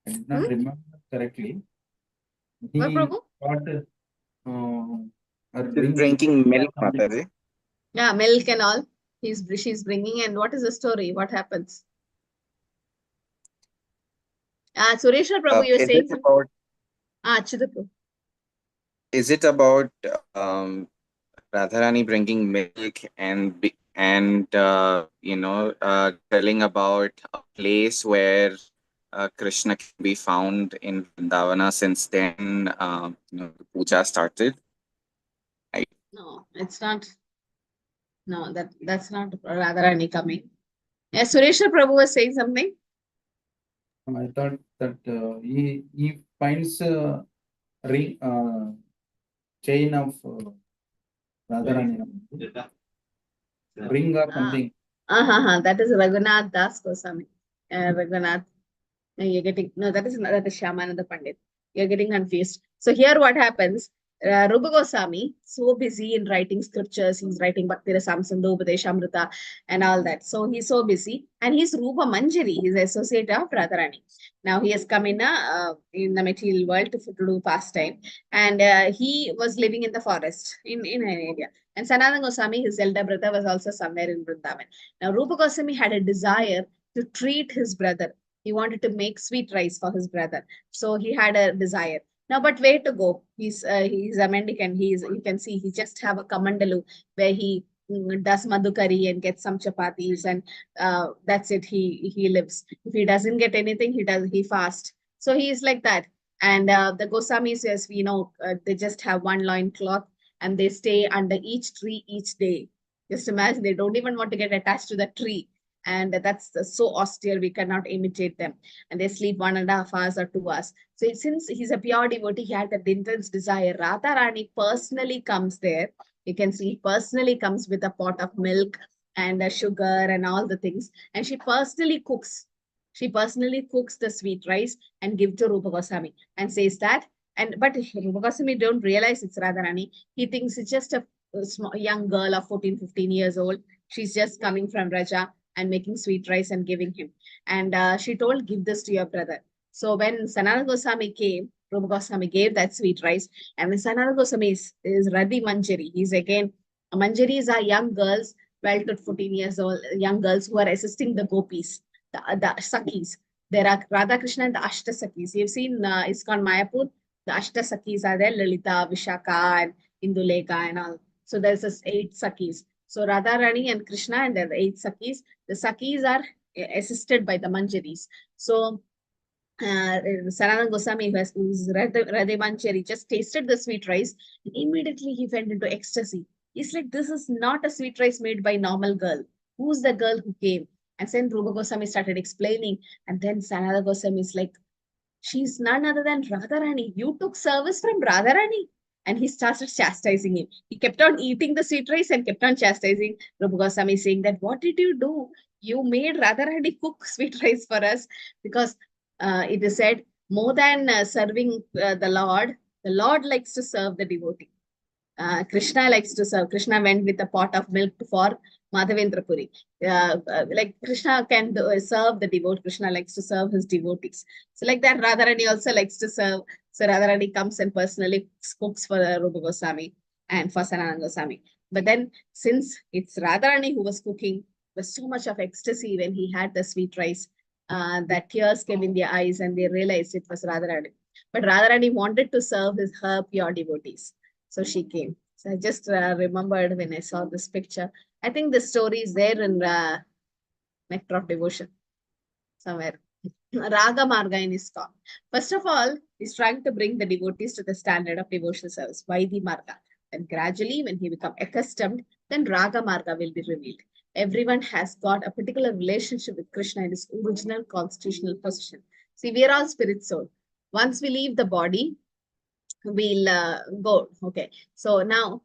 I did not remember correctly. What, He Prabhu? got her She's drinking milk, Mataji. Yeah, milk and all. She's bringing. And what is the story? What happens? Sureshwar Prabhu, you're Is saying it something? about Achyuta. is it about Radharani bringing milk and telling about a place where Krishna can be found in Vrindavana? Since then, the puja started. No, it's not. No, that's not Radharani coming. Yeah, Sureshwar Prabhu was saying something. I thought that he finds a ring, chain of Radharani. Ring or something. That is Raghunath Das Goswami. Raghunath. No, you're getting, no, that is Shyamananda Pandit. You're getting confused. So here what happens, Rupa Goswami, so busy in writing scriptures, he's writing Bhakti Rasamsandhu, Upadeshamrita and all that. So he's so busy, and he's Rupa Manjari, he's associate of Radharani. Now he has come in the material world to do pastime, and he was living in the forest in an area. And Sanatana Goswami, his elder brother, was also somewhere in Vrindavan. Now Rupa Goswami had a desire to treat his brother. He wanted to make sweet rice for his brother. So he had a desire. Now, but where to go? He's a mendicant. You can see he just have a kamandalu where he does madhukari and gets some chapatis, and that's it. He lives. If he doesn't get anything, he fasts. So he is like that. And the Gosamis, as we know, they just have one loin cloth and they stay under each tree each day. Just imagine, they don't even want to get attached to the tree. And that's so austere, we cannot imitate them. And they sleep 1.5 hours or 2 hours. So since he's a pure devotee, he had that intense desire. Radha Rani personally comes there. You can see, he personally comes with a pot of milk and sugar and all the things. And she personally cooks. She personally cooks the sweet rice and give to Rupa Goswami and says that. But Rupa Goswami don't realize it's Radharani. He thinks it's just a young girl of 14, 15 years old. She's just coming from Raja and making sweet rice and giving him. And she told, give this to your brother. So when Sanatana Goswami came, Rupa Goswami gave that sweet rice. And when Sanatana Goswami is Radhi Manjari. He's again, Manjaris are young girls, 12 to 14 years old, young girls who are assisting the gopis, the Sakis. There are Radha Krishna and the Ashta Sakis. You've seen ISKCON Mayapur, the Ashta Sakis are there, Lalita, Vishaka, and Induleka and all. So there's this 8 Sakis. So Radha Rani and Krishna, and there are the 8 Sakis. The Sakis are assisted by the Manjaris. So Sanatana Goswami, who's Radhe Manjari, just tasted the sweet rice. And immediately he went into ecstasy. He's like, this is not a sweet rice made by normal girl. Who's the girl who came? And then Rupa Goswami started explaining. And then Sanatana Goswami is like, she's none other than Radharani. You took service from Radharani. And he started chastising him. He kept on eating the sweet rice and kept on chastising Rupa Goswami, saying that, what did you do? You made Radharani cook sweet rice for us. Because it is said, more than serving the Lord likes to serve the devotee. Krishna likes to serve. Krishna went with a pot of milk for Madhavendra Puri. Like Krishna can serve the devotee. Krishna likes to serve his devotees. So like that, Radharani also likes to serve. So Radharani comes and personally cooks for Rupa Goswami and for Sanatana Goswami. But then, since it's Radharani who was cooking, there was so much of ecstasy when he had the sweet rice that tears came in their eyes and they realized it was Radharani. But Radharani wanted to serve her pure devotees. So she came. So I just remembered when I saw this picture. I think the story is there in Nectar of Devotion somewhere. Raga Marga in ISKCON. First of all, he's trying to bring the devotees to the standard of devotional service, Vaidhi Marga. And gradually, when he becomes accustomed, then Raga Marga will be revealed. Everyone has got a particular relationship with Krishna in his original constitutional position. See, we are all spirit soul. Once we leave the body, we'll go. Okay. So now,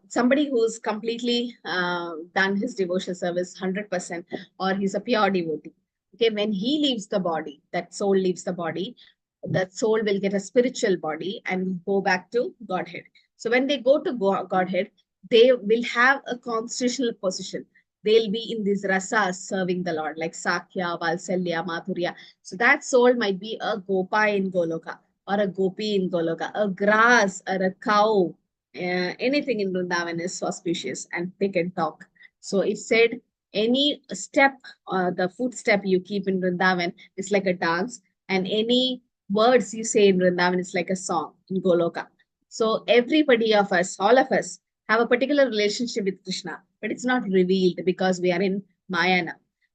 somebody who's completely done his devotional service 100%, or he's a pure devotee. Okay, when he leaves the body, that soul leaves the body, that soul will get a spiritual body and go back to Godhead. So when they go to Godhead, they will have a constitutional position. They'll be in these rasas serving the Lord, like Sakya, Valsalya, Madhurya. So that soul might be a Gopa in Goloka, or a Gopi in Goloka, a grass or a cow. Anything in Vrindavan is auspicious and they can talk. So it said, any step, the footstep you keep in Vrindavan is like a dance, and any words you say in Vrindavan is like a song in Goloka. So everybody of us, all of us, have a particular relationship with Krishna, but it's not revealed because we are in Maya now.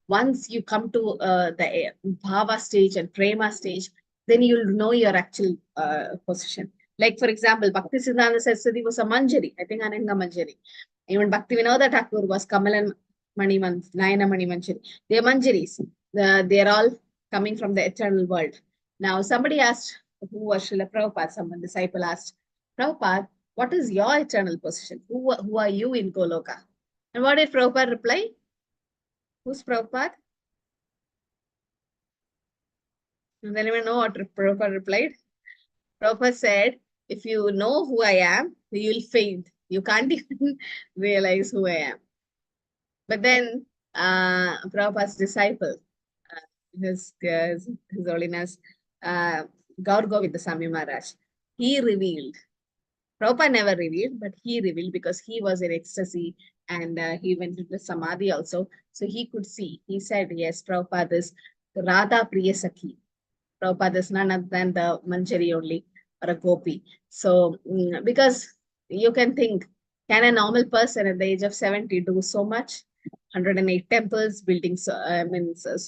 Once you come to the Bhava stage and Prema stage, then you'll know your actual position. Like, for example, Bhakti Siddhanta Saraswati was a Manjari, I think Ananga Manjari. Even Bhakti Vinodha Thakur was Kamalan Nayana Mani Manjari. They are Manjaris. They are all coming from the eternal world. Now, somebody asked, who was Srila Prabhupada? Someone disciple asked, Prabhupada, what is your eternal position? Who are you in Goloka? And what did Prabhupada reply? Who's Prabhupada? Does anyone know what Prabhupada replied? Prabhupada said, if you know who I am, you'll faint. You can't even realize who I am. But then Prabhupada's disciple, his holiness, Gaur Govindaswamy Maharaj, he revealed. Prabhupada never revealed, but he revealed because he was in ecstasy and he went into Samadhi also. So he could see. He said, yes, Prabhupada is Radha Priya Sakhi. Prabhupada is none other than the Manjari only, or a Gopi. So, because you can think, Can a normal person at the age of 70 do so much? 108 temples, building, so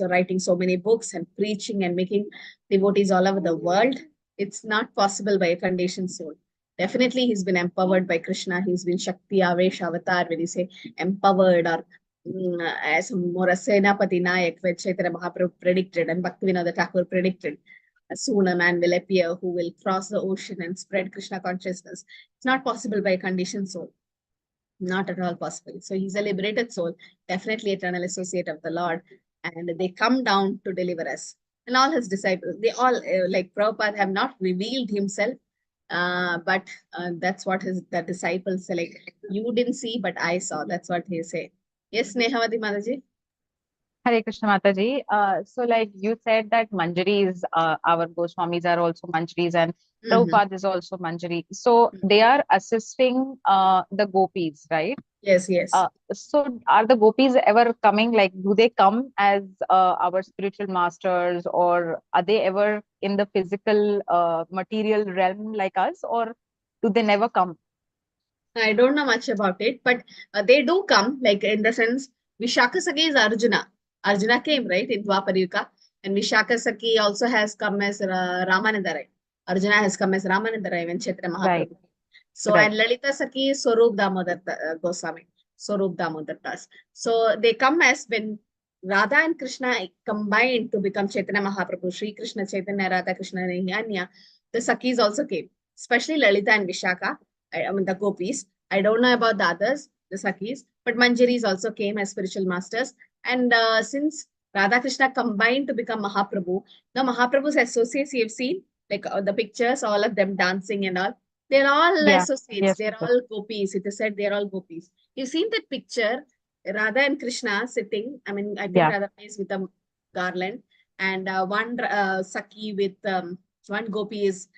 writing so many books and preaching and making devotees all over the world. It's not possible by a conditioned soul. Definitely, he's been empowered by Krishna. He's been Shakti, Avesh, Avatar, when you say empowered, or as more a Senapati Nayak, which Chaitanya Mahaprabhu predicted and Bhaktivinoda Thakur predicted. Soon a man will appear who will cross the ocean and spread Krishna consciousness. It's not possible by a conditioned soul. Not at all possible. So he's a liberated soul, definitely eternal associate of the Lord, and they come down to deliver us. And all his disciples, they all, like Prabhupada, have not revealed himself, but that's what the disciples say, like, you didn't see, but I saw. That's what they say. Yes, Nehavati Mataji? Hare Krishna Mataji. So like you said that Manjaris, our Goswamis are also Manjaris and Prabhupada is also Manjari. So they are assisting the gopis, right? Yes, yes. So are the gopis ever coming, like do they come as our spiritual masters, or are they ever in the physical material realm like us, or do they never come? I don't know much about it, but they do come, like in the sense, Vishaka Saki is Arjuna. Arjuna came, right, in Dwapara Yuga, and Vishaka Saki also has come as Ramanandarai. Arjuna has come as Ramanandarai when Chaitanya Mahaprabhu. Right. So, Right. and Lalita Saki is Swarup Damodar Goswami, Swarup Damodar Das. So they come as when Radha and Krishna combined to become Chaitanya Mahaprabhu, Sri Krishna Chaitanya, Radha Krishna Anya, the Sakis also came, especially Lalita and Vishaka. I mean, the gopis. I don't know about the others, the Sakis, but Manjaris also came as spiritual masters. And since Radha Krishna combined to become Mahaprabhu, the Mahaprabhu's associates you've seen, like the pictures, all of them dancing and all, they're all Yeah. associates. Yes, They're all gopis. It is said they're all gopis. You've seen that picture, Radha and Krishna sitting. I mean, I think Yeah. Radha is with a garland, and one Saki with one gopi is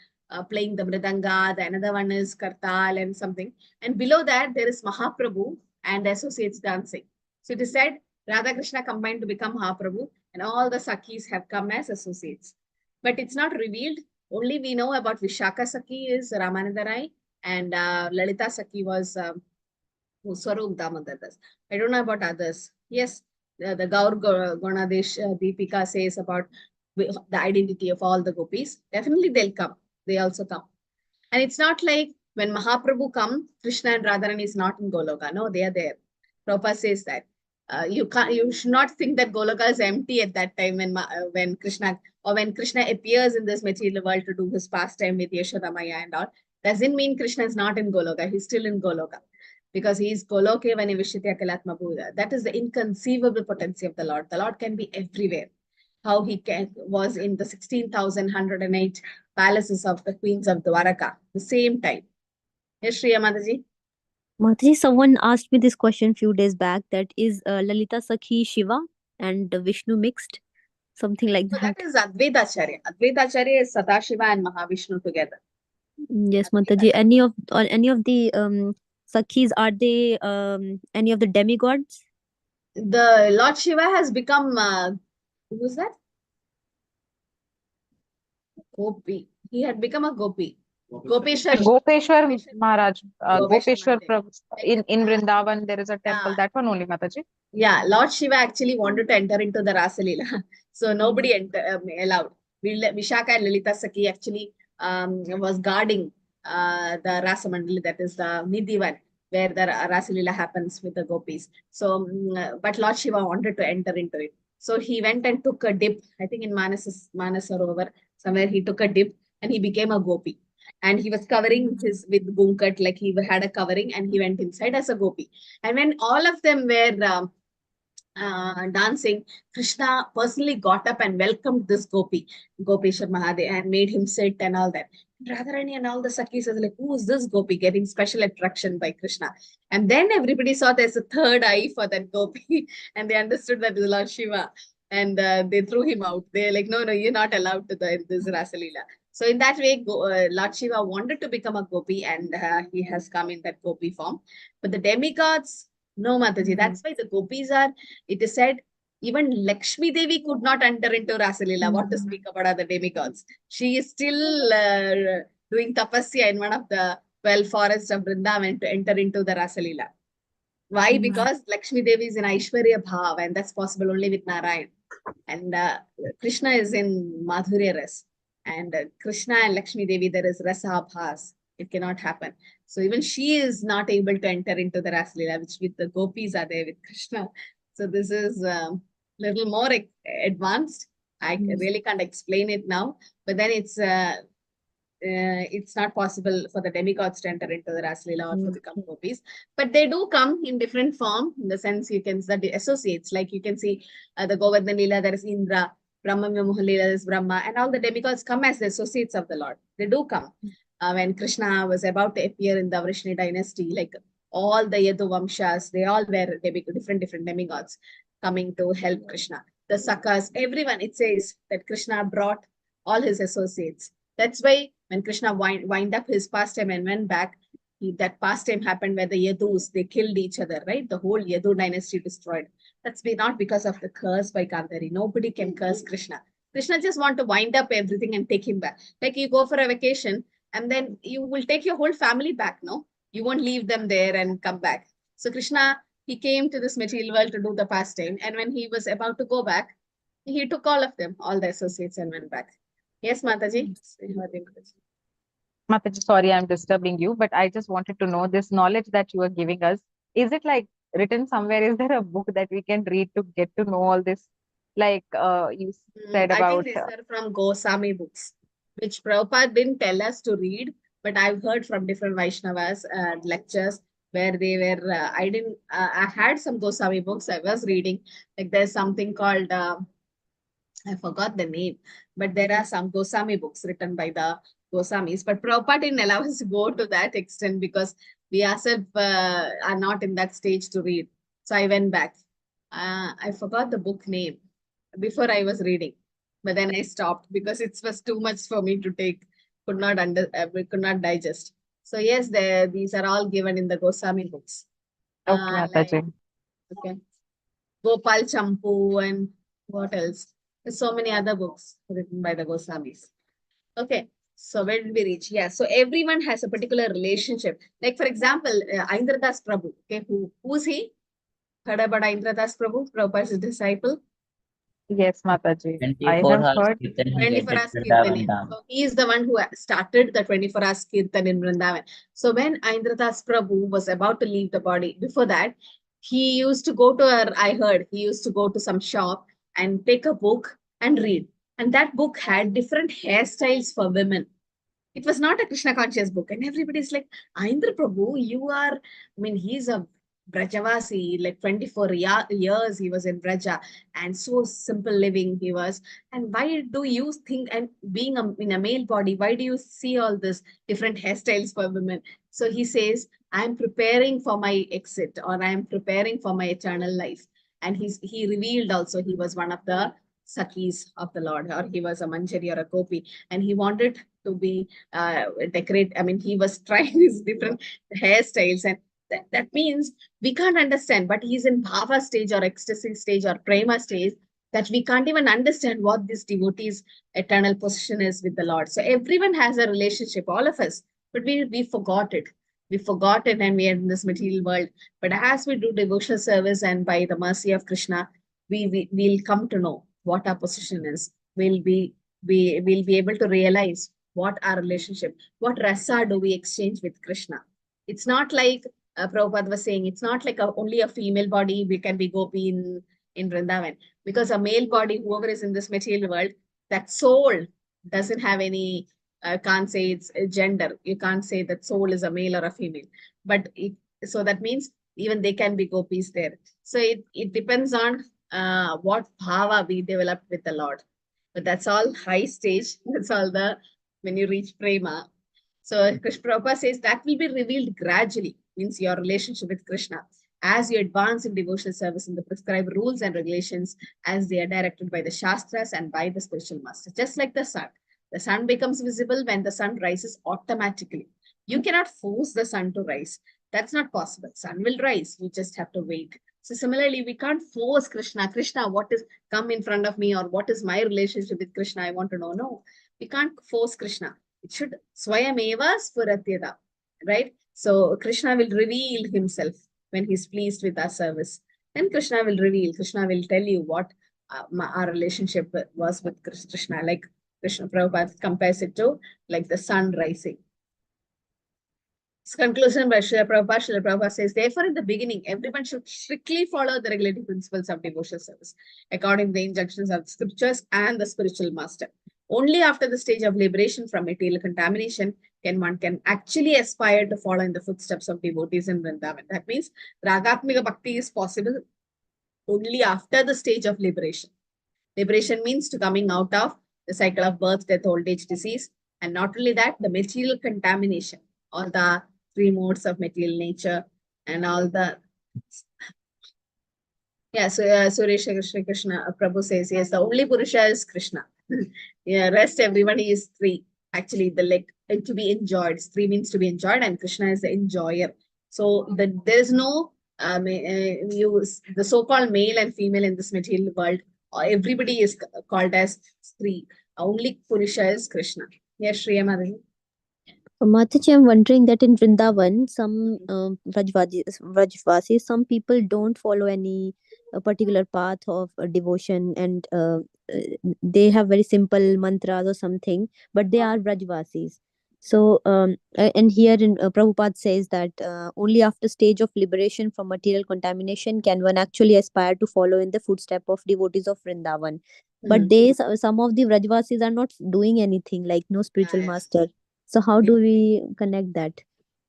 playing the mridanga, the another one is kartal and something. And below that, there is Mahaprabhu and associates dancing. So it is said Radha Krishna combined to become Mahaprabhu, and all the Sakis have come as associates. But it's not revealed. Only we know about Vishaka Saki is Ramanandarai, and Lalita Saki was Swarup Damodar Das. I don't know about others. Yes, the Gaur Gonadesh Deepika says about the identity of all the gopis. Definitely they'll come. They also come. And it's not like when Mahaprabhu come, Krishna and Radharani is not in Goloka. No, they are there. Prabhupada says that. You should not think that Goloka is empty at that time when Krishna appears in this material world to do his pastime with Yashoda Maya and all. Doesn't mean Krishna is not in Goloka. He's still in Goloka. Because he is Goloke Vani Vishitya Kalatma Buddha. That is the inconceivable potency of the Lord. The Lord can be everywhere. How he was in the 16,108 palaces of the queens of Dwaraka, the same time. Yes, Shriya Mataji? Mataji, someone asked me this question few days back, that is Lalita Sakhi Shiva and Vishnu mixed? Something like So that. that is Advaitacharya. Advaitacharya is Sadashiva and Mahavishnu together. Yes, Mataji. Any of the Sakhis, are they any of the demigods? The Lord Shiva has become, who was that? Gopi. He had become a Gopi. Gopeshwar. Gopeshwar Maharaj, Gopeshwar Gopeshwar in Vrindavan, there is a temple. Yeah. That one only, Mataji. Yeah, Lord Shiva actually wanted to enter into the Rasalila. So nobody allowed. Vishaka and Lalita Saki actually was guarding the Rasamandali, that is the Nidhivan, where the Rasalila happens with the gopis. So, but Lord Shiva wanted to enter into it. So he went and took a dip, I think in Manasarovar, somewhere he took a dip and he became a gopi. And he was covering his with gunkat, like he had a covering, and he went inside as a gopi. And when all of them were dancing, Krishna personally got up and welcomed this gopi, Gopeshwar Mahadev, and made him sit and all that. Radharani and all the Sakis was like, who is this gopi, getting special attraction by Krishna? And then everybody saw there's a third eye for that gopi, and they understood that it was Lord Shiva. And they threw him out. They're like, no, you're not allowed to this Rasalila. So in that way, Lord Shiva wanted to become a gopi, and he has come in that gopi form. But the demigods, no, Mataji. That's why the gopis are, it is said, even Lakshmi Devi could not enter into Rasalila. What to speak about other demigods? She is still doing tapasya in one of the 12 forests of Vrindavan to enter into the Rasalila. Why? Because Lakshmi Devi is in Aishwarya Bhav, and that's possible only with Narayan. And Krishna is in Madhurya Ras. And Krishna and Lakshmi Devi, there is Rasa Bhas. It cannot happen. So even she is not able to enter into the Rasalila, which with the gopis are there with Krishna. So this is little more advanced. I really can't explain it now, but then it's not possible for the demigods to enter into the Rasalila or to become gopis. But they do come in different form, in the sense you can the associates, like you can see the Govardhan Lila, there is Indra, Brahma Mohan Lila, there is Brahma, and all the demigods come as the associates of the Lord. They do come. When Krishna was about to appear in the Vrishni dynasty, like all the Yadu Vamshas, they all were different demigods coming to help Krishna. The Sakas, everyone, it says that Krishna brought all his associates. That's why when Krishna wind up his pastime and went back, that pastime happened where the Yadus, they killed each other, right? The whole Yadu dynasty destroyed. That's not because of the curse by Gandhari. Nobody can curse Krishna. Krishna just want to wind up everything and take him back. Like you go for a vacation and then you will take your whole family back, no? You won't leave them there and come back. So Krishna, he came to this material world to do the pastime. And when he was about to go back, he took all of them, all the associates, and went back. Yes, Mataji. Mataji, sorry, I'm disturbing you, but I just wanted to know this knowledge that you are giving us. Is it like written somewhere? Is there a book that we can read to get to know all this? Like you said I about. think these are from Goswami books, which Prabhupada didn't tell us to read, but I've heard from different Vaishnavas lectures where they were. I had some Goswami books I was reading. Like there's something called. I forgot the name, but there are some Goswami books written by the Goswamis. But Prabhupada didn't allow us to go to that extent because we ourselves are not in that stage to read. So I went back. I forgot the book name before I was reading, but then I stopped because it was too much for me to take. Could not digest. So yes, these are all given in the Goswami books. Okay, Mataji. Okay. Gopal Champu and what else? There's so many other books written by the Goswamis. Okay, so where did we reach? Yeah, so everyone has a particular relationship. Like for example, Indradas Prabhu. Okay, who's he? Heard about Indradas Prabhu, Prabhupada's disciple? Yes, Mataji. I 24 have hours heard. Kirtan he 24 did hours at Kirtan. Vrindavan Dham. So he is the one who started the 24 hours Kirtan in Vrindavan. So when Indradas Prabhu was about to leave the body, before that, he used to go to I heard he used to go to some shop and take a book and read. And that book had different hairstyles for women. It was not a Krishna conscious book. And everybody's like, Indra Prabhu, he's a Brajavasi, like 24 years he was in Braja, and so simple living he was. And why do you think, and being in a male body, why do you see all this different hairstyles for women? So he says, I'm preparing for my exit, or I'm preparing for my eternal life. And he revealed also he was one of the Sakis of the Lord, or he was a Manjari or a Gopi, and he wanted to be decorate. He was trying his different hairstyles, and that means we can't understand, but he's in bhava stage or ecstasy stage or prema stage, that we can't even understand what this devotee's eternal position is with the Lord. So everyone has a relationship, all of us, but we forgot it. We forgot it and we are in this material world. But as we do devotional service and by the mercy of Krishna, we'll come to know what our position is. We'll be able to realize what our relationship, what rasa do we exchange with Krishna. It's not like Prabhupada was saying, it's not like only a female body we can be gopi in Vrindavan. Because a male body, whoever is in this material world, that soul doesn't have any, can't say it's a gender. You can't say that soul is a male or a female. But so that means even they can be gopis there. So it depends on what bhava we develop with the Lord. But that's all high stage. That's all when you reach prema. So Krishna Prabhupada says that will be revealed gradually, means your relationship with Krishna, as you advance in devotional service in the prescribed rules and regulations as they are directed by the Shastras and by the spiritual master. Just like the sun. The sun becomes visible when the sun rises automatically. You cannot force the sun to rise. That's not possible. Sun will rise. You just have to wait. So similarly, we can't force Krishna. Krishna, what is come in front of me, or what is my relationship with Krishna? I want to know. No, we can't force Krishna. It should swayameva spuratyada. right? So Krishna will reveal himself when he's pleased with our service. Then Krishna will tell you what our relationship was with Krishna. Like Krishna Prabhupada compares it to like the sun rising. Conclusion by Srila Prabhupada. Srila Prabhupada says, therefore, in the beginning, everyone should strictly follow the regulative principles of devotional service, according to the injunctions of the scriptures and the spiritual master. Only after the stage of liberation from material contamination can one actually aspire to follow in the footsteps of devotees in Vrindavan. That means Ragatmika Bhakti is possible only after the stage of liberation. Liberation means to coming out of the cycle of birth, death, old age, disease. And not only that, the material contamination, all the three modes of material nature and all the... Yeah, so Suresh Krishna Prabhu says, yes, the only Purusha is Krishna. Yeah, rest everyone is three. Actually, the like to be enjoyed. Three means to be enjoyed, and Krishna is the enjoyer. So there is no the so-called male and female in this material world. Everybody is called as three. Only Purusha is Krishna. Yes, Shriya Madhavi. Mataji, I'm wondering that in Vrindavan, some Vrajvasis, some people don't follow any particular path of devotion, and they have very simple mantras or something, but they are Vrajvasis. So, and here in Prabhupada says that only after stage of liberation from material contamination can one actually aspire to follow in the footstep of devotees of Vrindavan. But some of the Vrajvasis are not doing anything, like no spiritual master. So how do we connect that?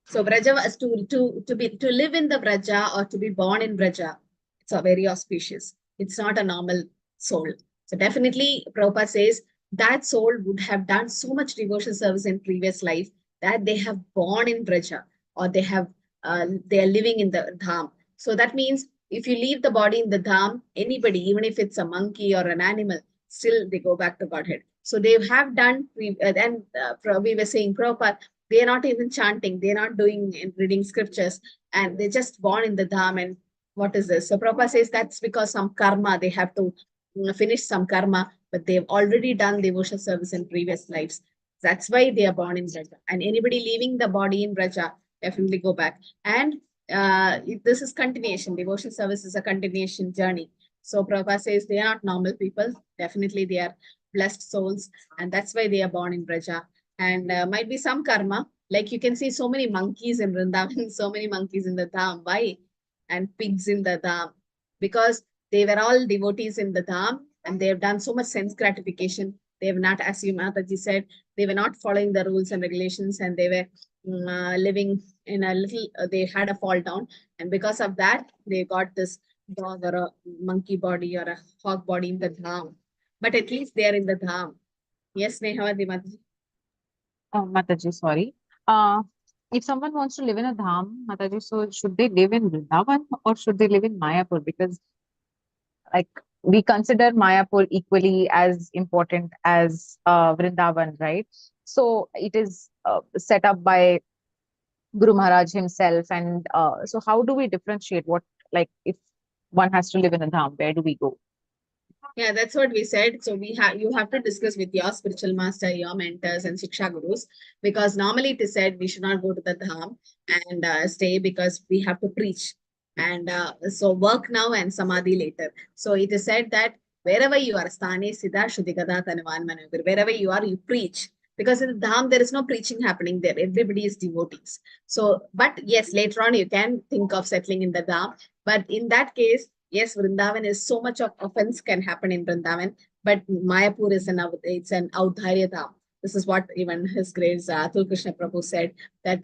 So Braja was to live in the Braja or to be born in Braja, it's a very auspicious. It's not a normal soul. So definitely Prabhupada says that soul would have done so much devotional service in previous life that they have born in Braja, or they are living in the Dham. So that means if you leave the body in the Dham, anybody, even if it's a monkey or an animal, still they go back to Godhead. So they have done, and we were saying Prabhupada, they're not even chanting, they're not doing and reading scriptures, and they're just born in the Dham. And what is this? So Prabhupada says that's because some karma, they have to finish some karma, but they've already done devotional service in previous lives. That's why they are born in Braja. And anybody leaving the body in Braja, definitely go back. And this is continuation. Devotional service is a continuation journey. So Prabhupada says they are not normal people. Definitely they are blessed souls, and that's why they are born in Braja. And might be some karma, like you can see so many monkeys in Vrindavan, so many monkeys in the Dham. Why? And pigs in the Dham. Because they were all devotees in the Dham, and they have done so much sense gratification. They have not, as you Mataji said, they were not following the rules and regulations, and they were living in a little, they had a fall down. And because of that, they got this dog or a monkey body or a hog body in the Dham. But at least they are in the Dham. Yes, Nehavadi Mataji. Mataji, sorry. If someone wants to live in a dham, Mataji, so should they live in Vrindavan or should they live in Mayapur? Because like we consider Mayapur equally as important as Vrindavan, right? So it is set up by Guru Maharaj himself. And so how do we differentiate what, like if one has to live in a dham, where do we go? Yeah, that's what we said. So you have to discuss with your spiritual master, your mentors and Shiksha Gurus, because normally it is said we should not go to the Dham and stay, because we have to preach. And so work now and Samadhi later. So it is said that wherever you are, Sthane Siddha Shuddhikada Tanavan Manavir, wherever you are, you preach. Because in the Dham, there is no preaching happening there. Everybody is devotees. So, but yes, later on you can think of settling in the Dham. But in that case, yes, Vrindavan is so much of offense can happen in Vrindavan, but Mayapur is it's an Audharya Dham. This is what even his great Atul Krishna Prabhu said, that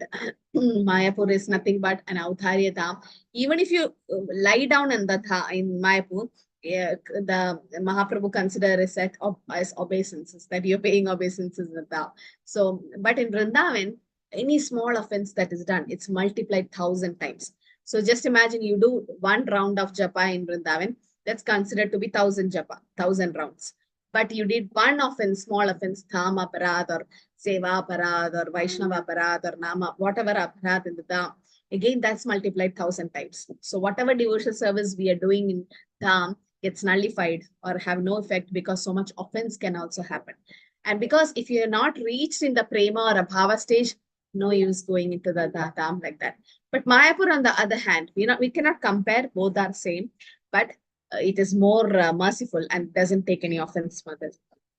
Mayapur is nothing but an Audharya Dham. Even if you lie down in Mayapur, the Mahaprabhu considers it as obeisances, that you're paying obeisances in the Dham. So, but in Vrindavan, any small offense that is done, it's multiplied 1,000 times. So just imagine you do one round of japa in Vrindavan, that's considered to be 1,000 japa, 1,000 rounds. But you did one offense, small offense, Dham aparad or Seva aparad or Vaishnava aparad or Nama, whatever aparad in the Dham, again that's multiplied 1,000 times. So whatever devotional service we are doing in Dham gets nullified or have no effect, because so much offense can also happen. And because if you are not reached in the prema or abhava stage, No use going into the dham like that. But Mayapur, on the other hand, we cannot compare. Both are same, but it is more merciful and doesn't take any offense, mother.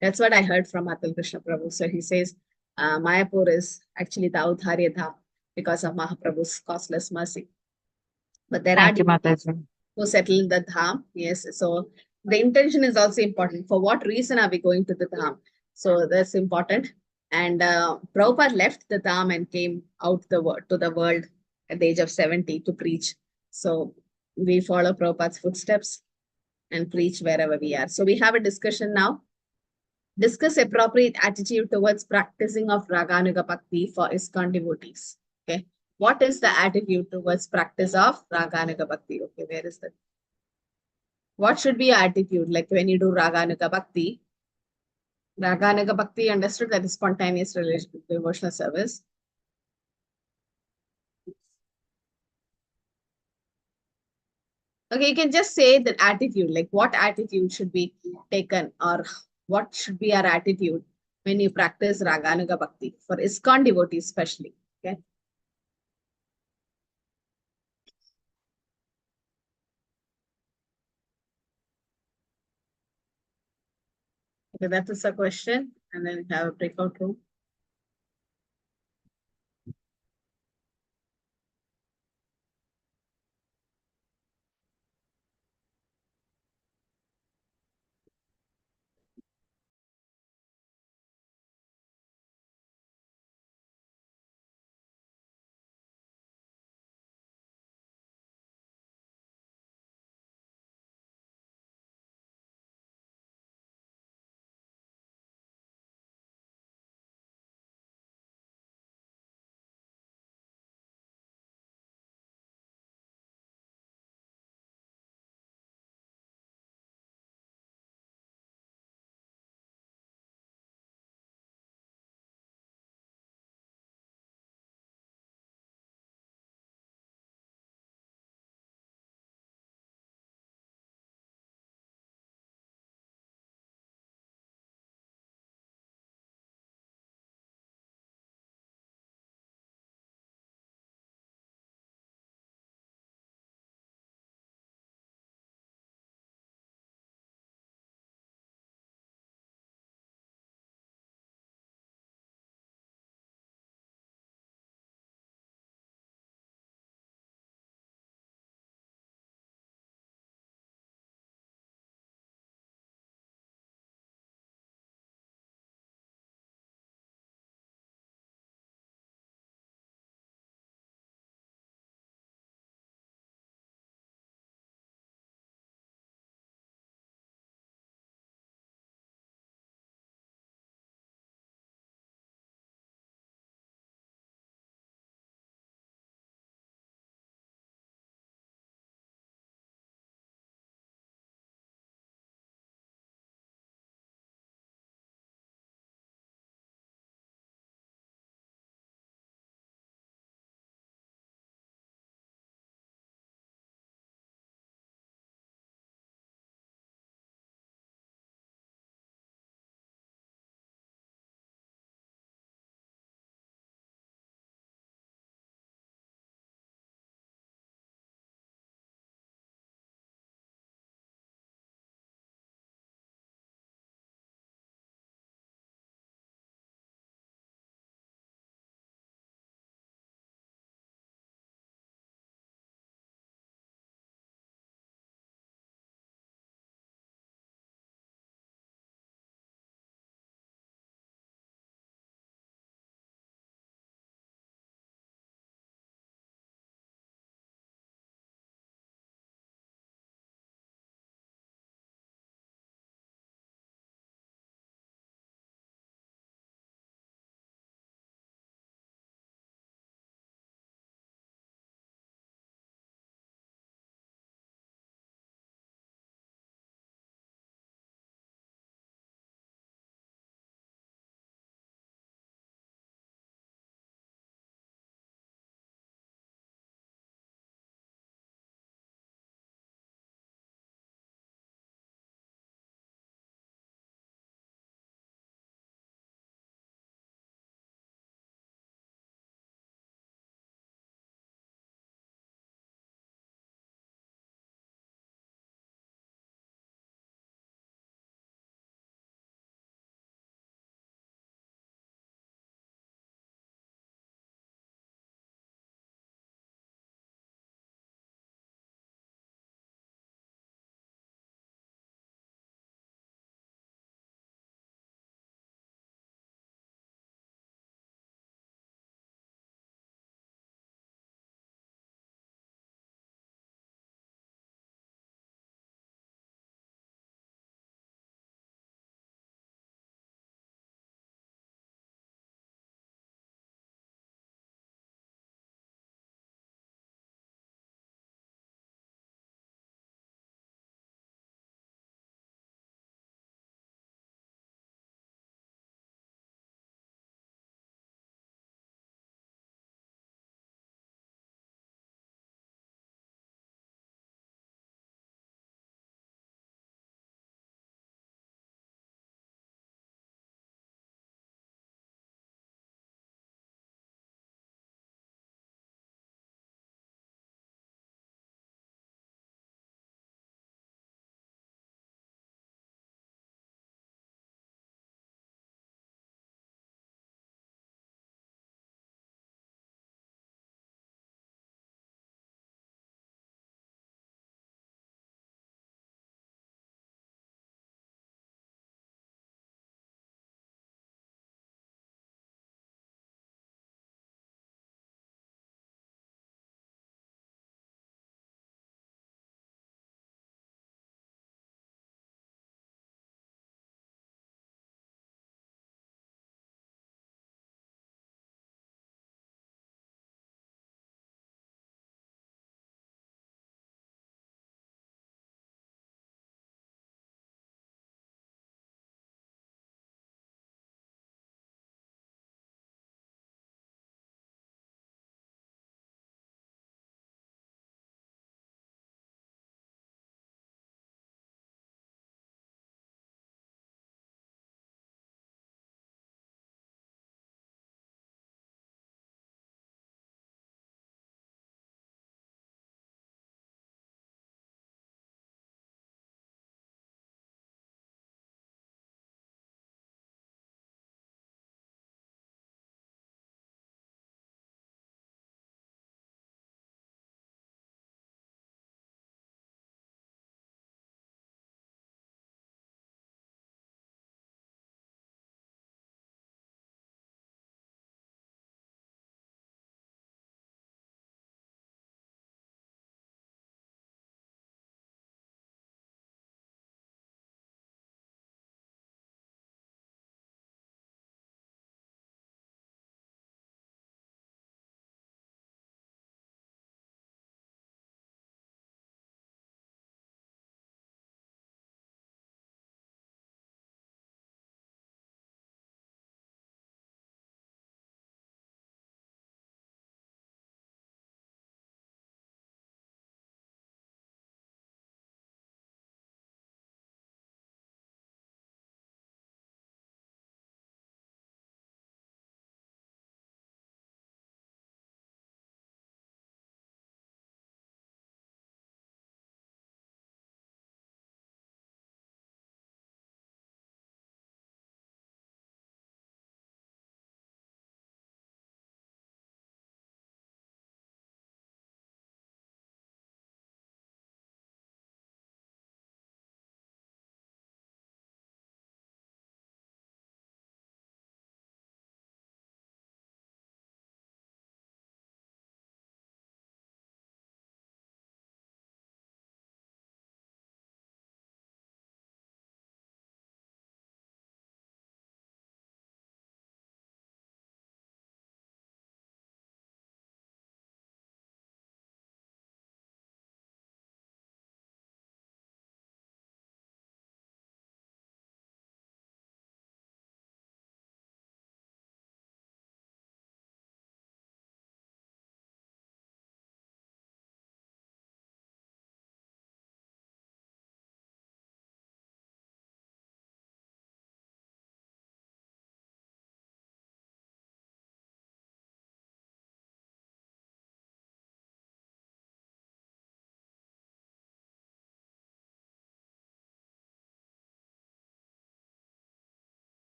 That's what I heard from Atul Krishna Prabhu. So he says Mayapur is actually the Audharya Dham because of Mahaprabhu's costless mercy. But there are Thank you, devotees Mataji. who settle in the dham. Yes, so the intention is also important. For what reason are we going to the dham? So that's important. And Prabhupada left the dham and came out to the world at the age of 70 to preach. So we follow Prabhupada's footsteps and preach wherever we are. So we have a discussion now. Discuss appropriate attitude towards practicing of Raganuga Bhakti for ISKCON devotees. Okay. What is the attitude towards practice of Raganuga Bhakti? Okay, where is that? What should be your attitude? Like when you do Raganuga Bhakti, understood that is spontaneous devotional service. Okay, you can just say that attitude, like what attitude should be taken or what should be our attitude when you practice Raganuga Bhakti for ISKCON devotees especially. Okay. Okay, that is a question. And then have a breakout room.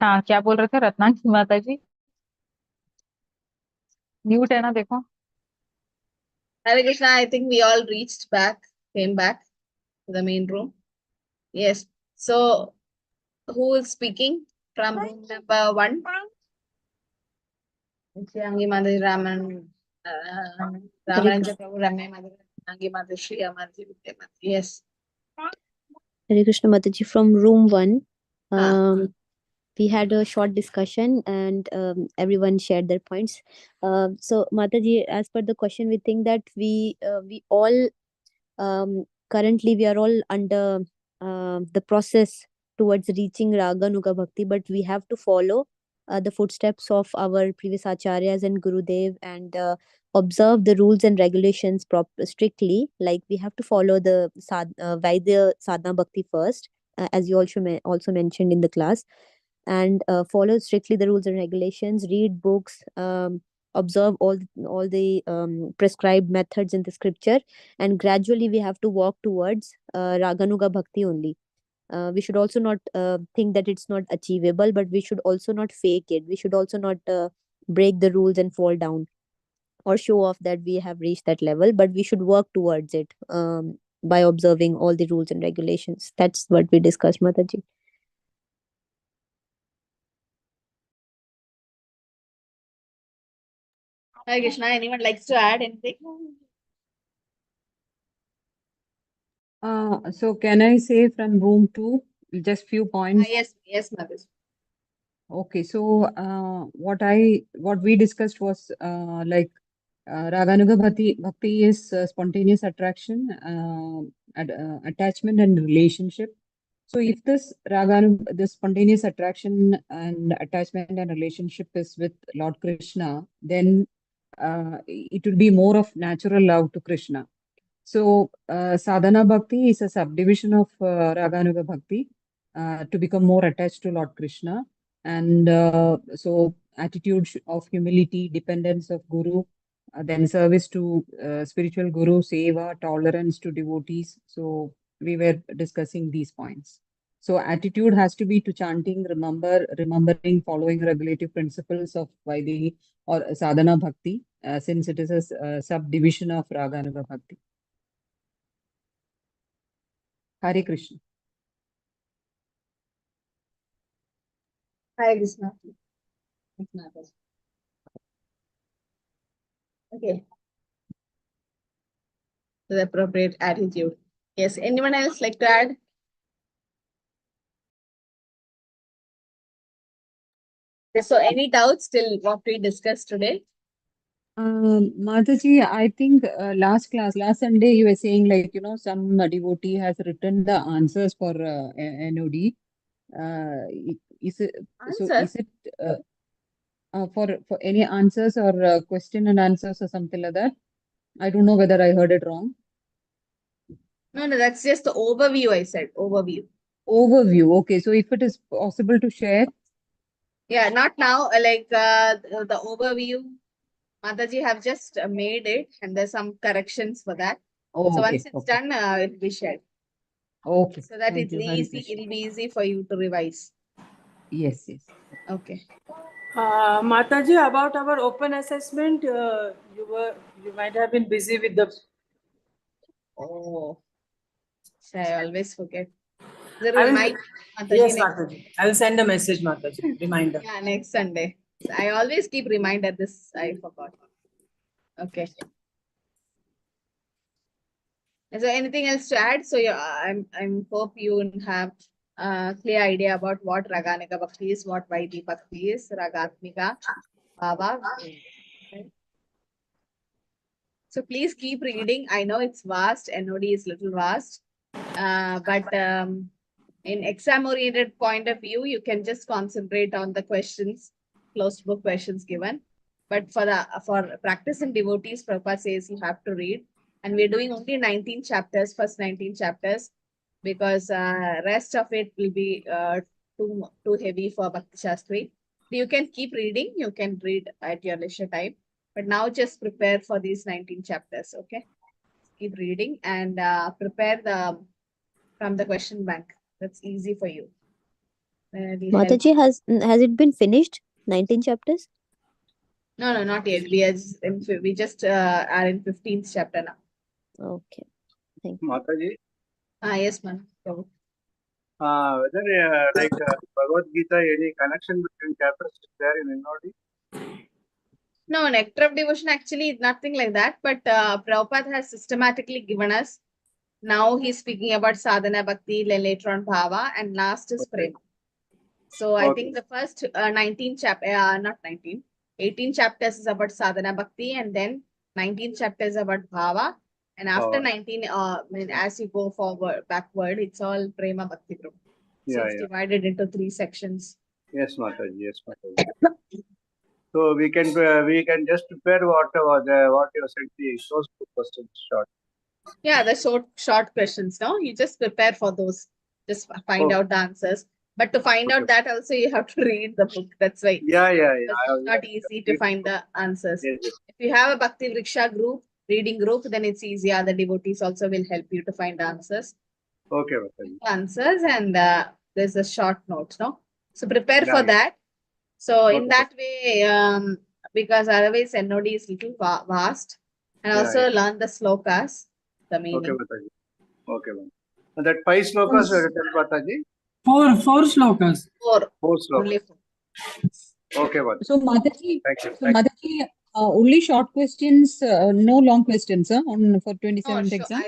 हाँ, क्या बोल रहे थे रत्नांगी माता जी? Mute है ना, देखो. Hare Krishna, I think we all came back to the main room. Yes. So, who is speaking from room number 1? Nityangi Madhuri Raman, Ramananja Prabhu, Ramya Madhuri, Nityangi Madhuri, Shri Amarji, Vidya Madhuri. Yes. Hare Krishna Mataji from room 1. Ah. We had a short discussion and everyone shared their points. So Mataji, as per the question, we think that we all currently we are all under the process towards reaching Raga Nuga Bhakti, but we have to follow the footsteps of our previous acharyas and Gurudev and observe the rules and regulations strictly. Like we have to follow the Vaidya Sadhana Bhakti first, as you also mentioned in the class, and follow strictly the rules and regulations, read books, observe all the prescribed methods in the scripture, and gradually we have to walk towards Raganuga Bhakti only. We should also not think that it's not achievable, but we should also not fake it. We should also not break the rules and fall down or show off that we have reached that level, but we should work towards it by observing all the rules and regulations. That's what we discussed, Mataji. Hare Krishna, anyone likes to add anything? So can I say from room 2, just few points? Yes, Mataji. Okay, so what we discussed was Raganuga Bhakti is spontaneous attraction, attachment and relationship. So if this spontaneous attraction and attachment and relationship is with Lord Krishna, then it will be more of natural love to Krishna. So Sadhana Bhakti is a subdivision of Raganuga Bhakti to become more attached to Lord Krishna. And so attitude of humility, dependence of Guru, then service to spiritual Guru, Seva, tolerance to devotees. So we were discussing these points. So attitude has to be to chanting, remembering, following regulative principles of Vaidhi or Sadhana Bhakti, since it is a subdivision of Raganuga Bhakti. Hare Krishna. Hare Krishna. Okay. The appropriate attitude. Yes. Anyone else like to add? So, any doubts till what we discussed today? Mataji, I think last Sunday, you were saying some devotee has written the answers for NOD. Is it so? Is it for any answers or question and answers or something like that? I don't know whether I heard it wrong. No, that's just the overview. I said overview. Overview. Okay, so if it is possible to share. Yeah, not now. Like the overview, Mataji have just made it, and there's some corrections for that. Oh, so okay, once it's done, it'll be shared. Okay. So that Thank it's you. Hare easy. Krishna. It'll be easy for you to revise. Yes. Okay. Mataji, about our open assessment, you might have been busy with the. Oh, I always forget. The I will- remind Mataji Yes, next. Mataji. I will send a message, Mataji. Reminder. Yeah, next Sunday. I always keep reminder. This I forgot. Okay. So anything else to add? So yeah, I'm hope you have a clear idea about what Raganika Bhakti is, what Vaidhi Bhakti is, Ragatmika, Baba. So please keep reading. I know it's vast. NOD is little vast. But in exam-oriented point of view, you can just concentrate on the questions, closed book questions given. But for practice in devotees, Prabhupada says you have to read. And we're doing only 19 chapters, first 19 chapters, because rest of it will be too heavy for Bhakti Shastri. You can keep reading. You can read at your leisure time. But now just prepare for these 19 chapters, okay? Keep reading and prepare from the question bank. That's easy for you. where we help. Mataji, has it been finished? 19 chapters? No, not yet. We just are in 15th chapter now. Okay. Thank you. Mataji, Yes, ma'am. So, whether Bhagavad Gita, any connection between chapters is there in NOD? no, nectar of devotion actually nothing like that. But Prabhupada has systematically given us. Now he's speaking about sadhana bhakti, then later on bhava, and last is prema. So I think the first 19 chapter, not 19, 18 chapters is about sadhana bhakti, and then 19 chapters about bhava, and after 19, as you go forward, backward, it's all prema bhakti group. So Yeah, it's divided into 3 sections. Yes, Mataji. Yes, Mataji. So we can just prepare what you said, those 2 questions short. Yeah, the short questions. No, you just prepare for those. Just find out the answers. But to find out that also you have to read the book. That's why. Yeah. It's not easy to find the answers. Yes. If you have a Bhakti Vriksha group, reading group, then it's easier. The devotees also will help you to find answers. Okay, Mataji. Answers, and there's a short note. No, so prepare for Yeah. that. So in Okay. that way, because otherwise NOD is little vast, and also learn the slokas, the meaning. Okay, Mataji. Okay, Mataji. And that 5 slokas are written, Mataji? 4 slokas. 4. 4 Only slokas. 4. Okay, Mataji. So Mataji, Thank you. so Mataji, only short questions, no long questions, on for 27th exam.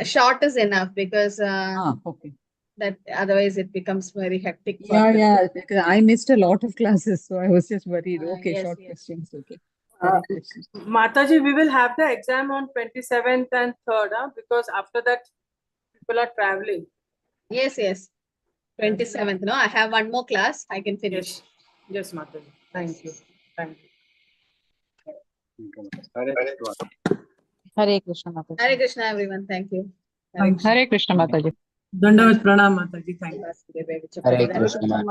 Short is enough because Okay. that otherwise it becomes very hectic. For Yeah, because I missed a lot of classes, so I was just worried. Okay, yes, short yes. questions. Okay. Mataji, we will have the exam on 27th and 3rd, because after that people are traveling. Yes. 27th. No, I have one more class. I can finish. Yes, Mataji. Thank you. Hare Krishna Mataji. Hare Krishna, everyone. Thank you. Hare Krishna Mataji. Dandavat pranam, Mataji. Thank you. Hare Krishna.